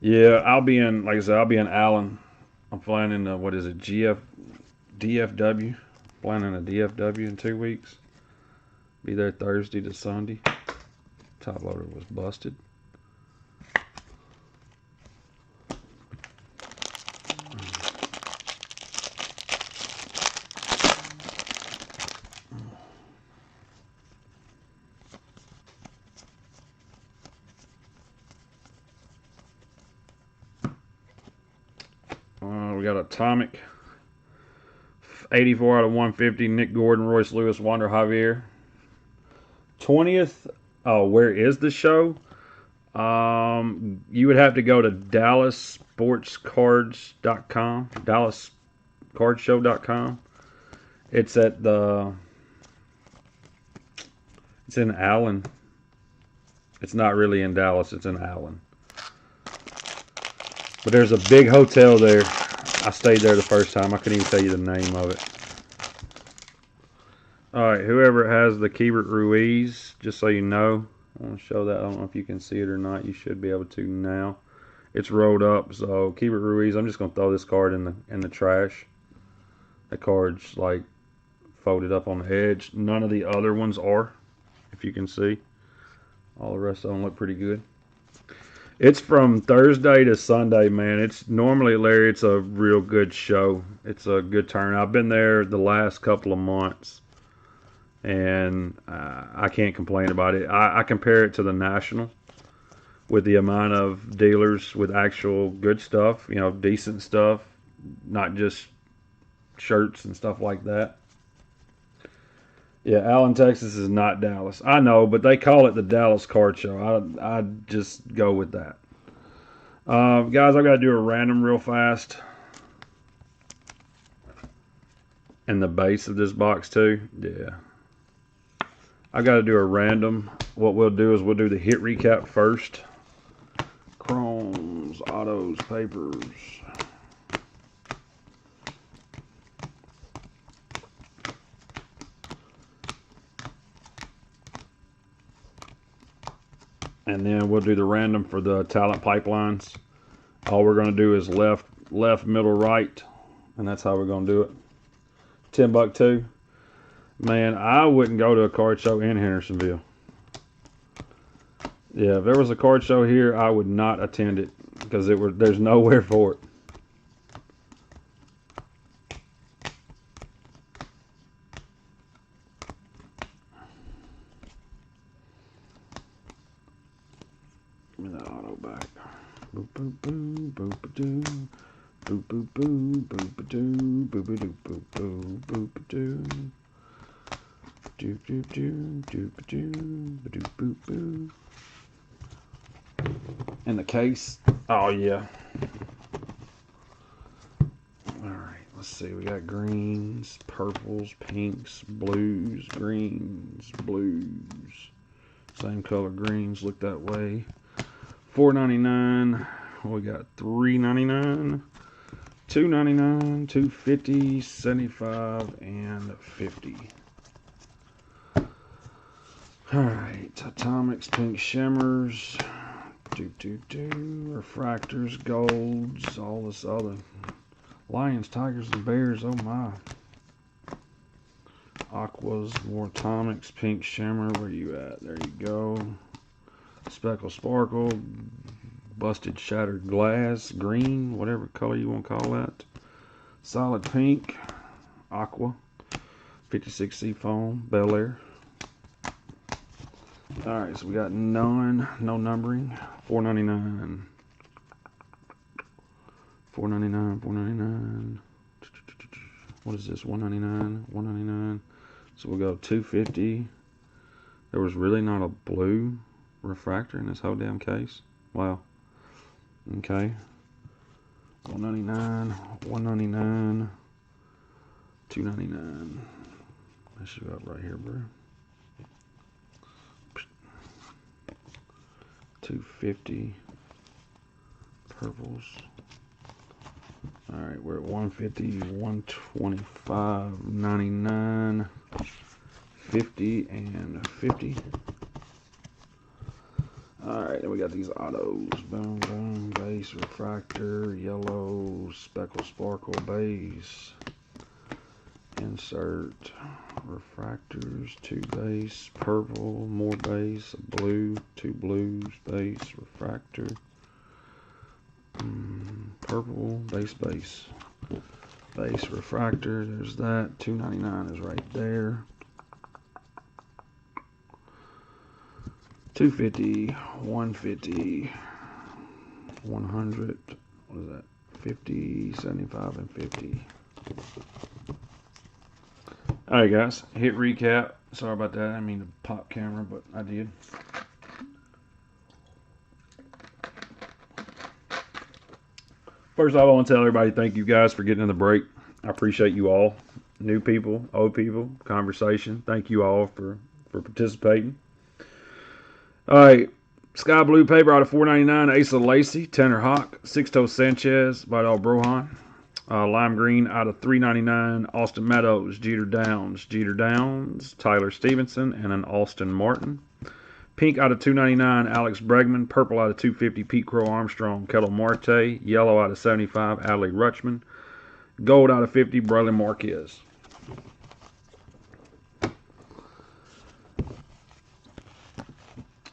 Yeah, I'll be in, like I said, I'll be in Allen. I'm flying in the, what is it, DFW. Flying in a DFW in 2 weeks. Be there Thursday to Sunday. Top loader was busted. We got Atomic. 84 out of 150. Nick Gordon, Royce Lewis, Wander Javier. 20th. Oh, where is the show? You would have to go to DallasSportsCards.com. DallasCardShow.com. It's at the. It's in Allen. It's not really in Dallas. It's in Allen. But there's a big hotel there. I stayed there the first time. I couldn't even tell you the name of it. Alright, whoever has the Keibert Ruiz, just so you know, I want to show that. I don't know if you can see it or not. You should be able to now. It's rolled up, so Keibert Ruiz, I'm just going to throw this card in the trash. The card's like folded up on the edge. None of the other ones are, if you can see. All the rest of them look pretty good. It's from Thursday to Sunday, man. It's normally, Larry, it's a real good show. It's a good turnout. I've been there the last couple of months, and I can't complain about it. I compare it to the National with the amount of dealers with actual good stuff, you know, decent stuff, not just shirts and stuff like that. Yeah, Allen, Texas is not Dallas. I know, but they call it the Dallas Card Show. I just go with that. Guys, I've got to do a random real fast. And the base of this box too. Yeah. I got to do a random. What we'll do is we'll do the hit recap first. Chromes, autos, papers. And then we'll do the random for the talent pipelines. All we're going to do is left, middle, right. And that's how we're going to do it. $10 too. Man, I wouldn't go to a card show in Hendersonville. Yeah, if there was a card show here, I would not attend it because there's nowhere for it. Give me that auto back. Boop boop boop boop doo. Boop boop boop boop doo. Boop boop boop boop boop doo. Doop doop doop doop doop doop boop boop. In the case. Oh yeah. Alright, let's see. We got greens, purples, pinks, blues, greens, blues. Same color greens look that way. $4.99. We got $3.99, $2.99, $2.50, $75, and $50. Alright, atomics, pink shimmers, refractors, golds, all this other. Lions, tigers, and bears, oh my. Aquas, more atomics, pink shimmer, where you at? There you go. Speckle, sparkle, busted, shattered glass, green, whatever color you want to call that. Solid pink, aqua, 56 seafoam, Bel Air. Alright, so we got none, no numbering, $4.99. $4.99, $4.99. What is this? $1.99, $1.99. So we'll go $2.50. There was really not a blue refractor in this whole damn case. Wow. Okay. $1.99, $1.99, $2.99. That should go up right here, bro. $2.50. Purples. Alright, we're at $1.50, $1.25, $99, $50, and $50. Alright, then we got these autos. Boom, boom, base, refractor, yellow, speckle, sparkle, base. Insert refractors, 2 base, purple, more base, blue, 2 blues, base, refractor, purple, base, base, base, refractor. There's that. $2.99 is right there. 250, 150, 100. What is that? 50, 75, and 50. Alright guys, hit recap. Sorry about that. I didn't mean to pop camera, but I did. First off, I want to tell everybody thank you guys for getting in the break. I appreciate you all. New people, old people, conversation. Thank you all for participating. Alright, Sky Blue paper out of $4.99. Ace of Lacey, Tanner Hawk, Sixto Sanchez, Vidal Brohan. Lime green out of $3.99. Austin Meadows, Jeter Downs, Tyler Stevenson, and an Austin Martin. Pink out of $2.99. Alex Bregman. Purple out of $2.50. Pete Crow Armstrong, Ketel Marte. Yellow out of $75. Adley Rutschman. Gold out of $50. Braylon Marquez.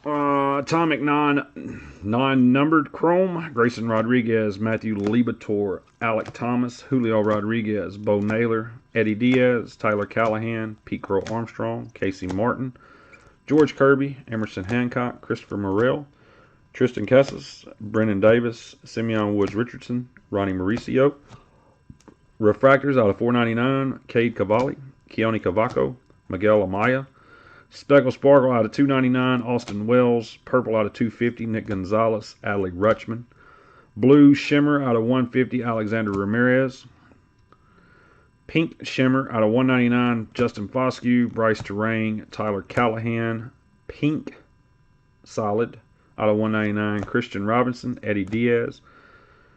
Atomic non-numbered chrome. Grayson Rodriguez, Matthew Libator, Alec Thomas, Julio Rodriguez, Bo Naylor, Eddie Diaz, Tyler Callahan, Pete Crow Armstrong, Casey Martin, George Kirby, Emerson Hancock, Christopher Morrell, Tristan Casas, Brennan Davis, Simeon Woods Richardson, Ronnie Mauricio. Refractors out of $4.99. Cade Cavalli, Keone Cavaco, Miguel Amaya. Speckle Sparkle out of $2.99. Austin Wells. Purple out of $2.50. Nick Gonzalez. Adley Rutschman. Blue Shimmer out of $1.50. Alexander Ramirez. Pink Shimmer out of $1.99. Justin Foscue. Bryce Terrain. Tyler Callahan. Pink Solid out of $1.99. Christian Robinson. Eddie Diaz.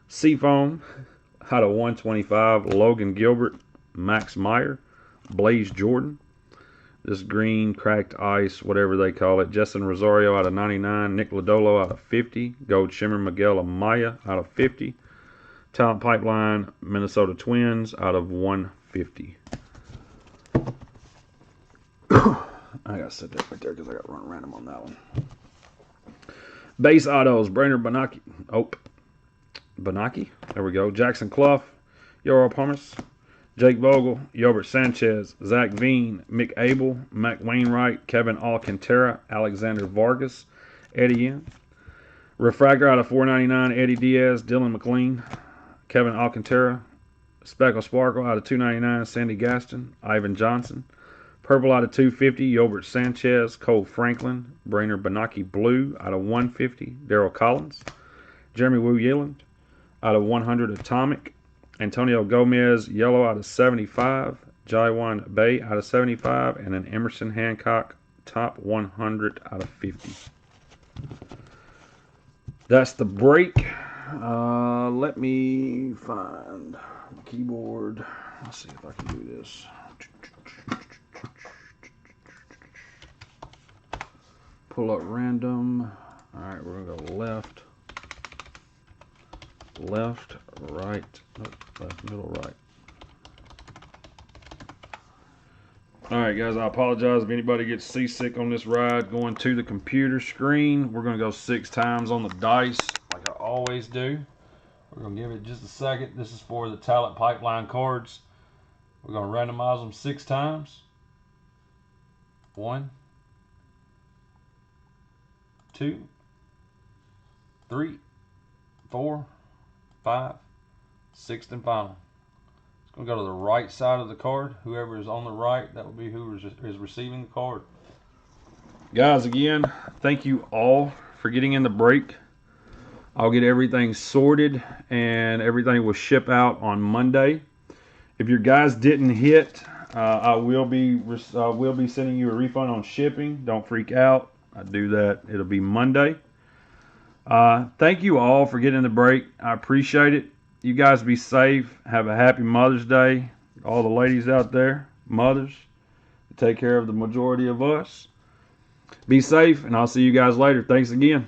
Seafoam out of $1.25. Logan Gilbert. Max Meyer. Blaze Jordan. This green cracked ice, whatever they call it. Justin Rosario out of $99. Nick Lodolo out of $50. Gold Shimmer Miguel Amaya out of $50. Talent Pipeline Minnesota Twins out of $150. I gotta set that right there because I got to run random on that one. Base autos: Brainer Banaki. Oh, Banaki. There we go. Jackson Clough, Yoro Palmas, Jake Vogel, Yobert Sanchez, Zach Veen, Mick Abel, Mac Wainwright, Kevin Alcantara, Alexander Vargas, Eddie N. Refractor out of $4.99. Eddie Diaz, Dylan McLean, Kevin Alcantara. Speckle Sparkle out of $2.99. Sandy Gaston, Ivan Johnson. Purple out of $2.50. Yobert Sanchez, Cole Franklin, Brainer Banaki Blue out of $1.50. Darryl Collins, Jeremy Wu Yeland out of $100. Atomic. Antonio Gomez, yellow out of $75. Jaiwan Bay out of $75. And an Emerson Hancock, top 100 out of $50. That's the break. Let me find the keyboard. Let's see if I can do this. Pull up random. All right, we're going to go left. Left, right, left, middle, right. Alright guys, I apologize if anybody gets seasick on this ride going to the computer screen. We're going to go 6 times on the dice like I always do. We're going to give it just a second. This is for the Talent Pipeline cards. We're going to randomize them 6 times. 1, 2, 3, 4, 5, 6th and final. It's going to go to the right side of the card. Whoever is on the right, that will be who is receiving the card. Guys, again, thank you all for getting in the break. I'll get everything sorted and everything will ship out on Monday. If your guys didn't hit, I will be sending you a refund on shipping. Don't freak out. I do that. It'll be Monday. Thank you all for getting the break. I appreciate it. You guys be safe. Have a happy Mother's Day. All the ladies out there, mothers, take care of the majority of us. Be safe, and I'll see you guys later. Thanks again.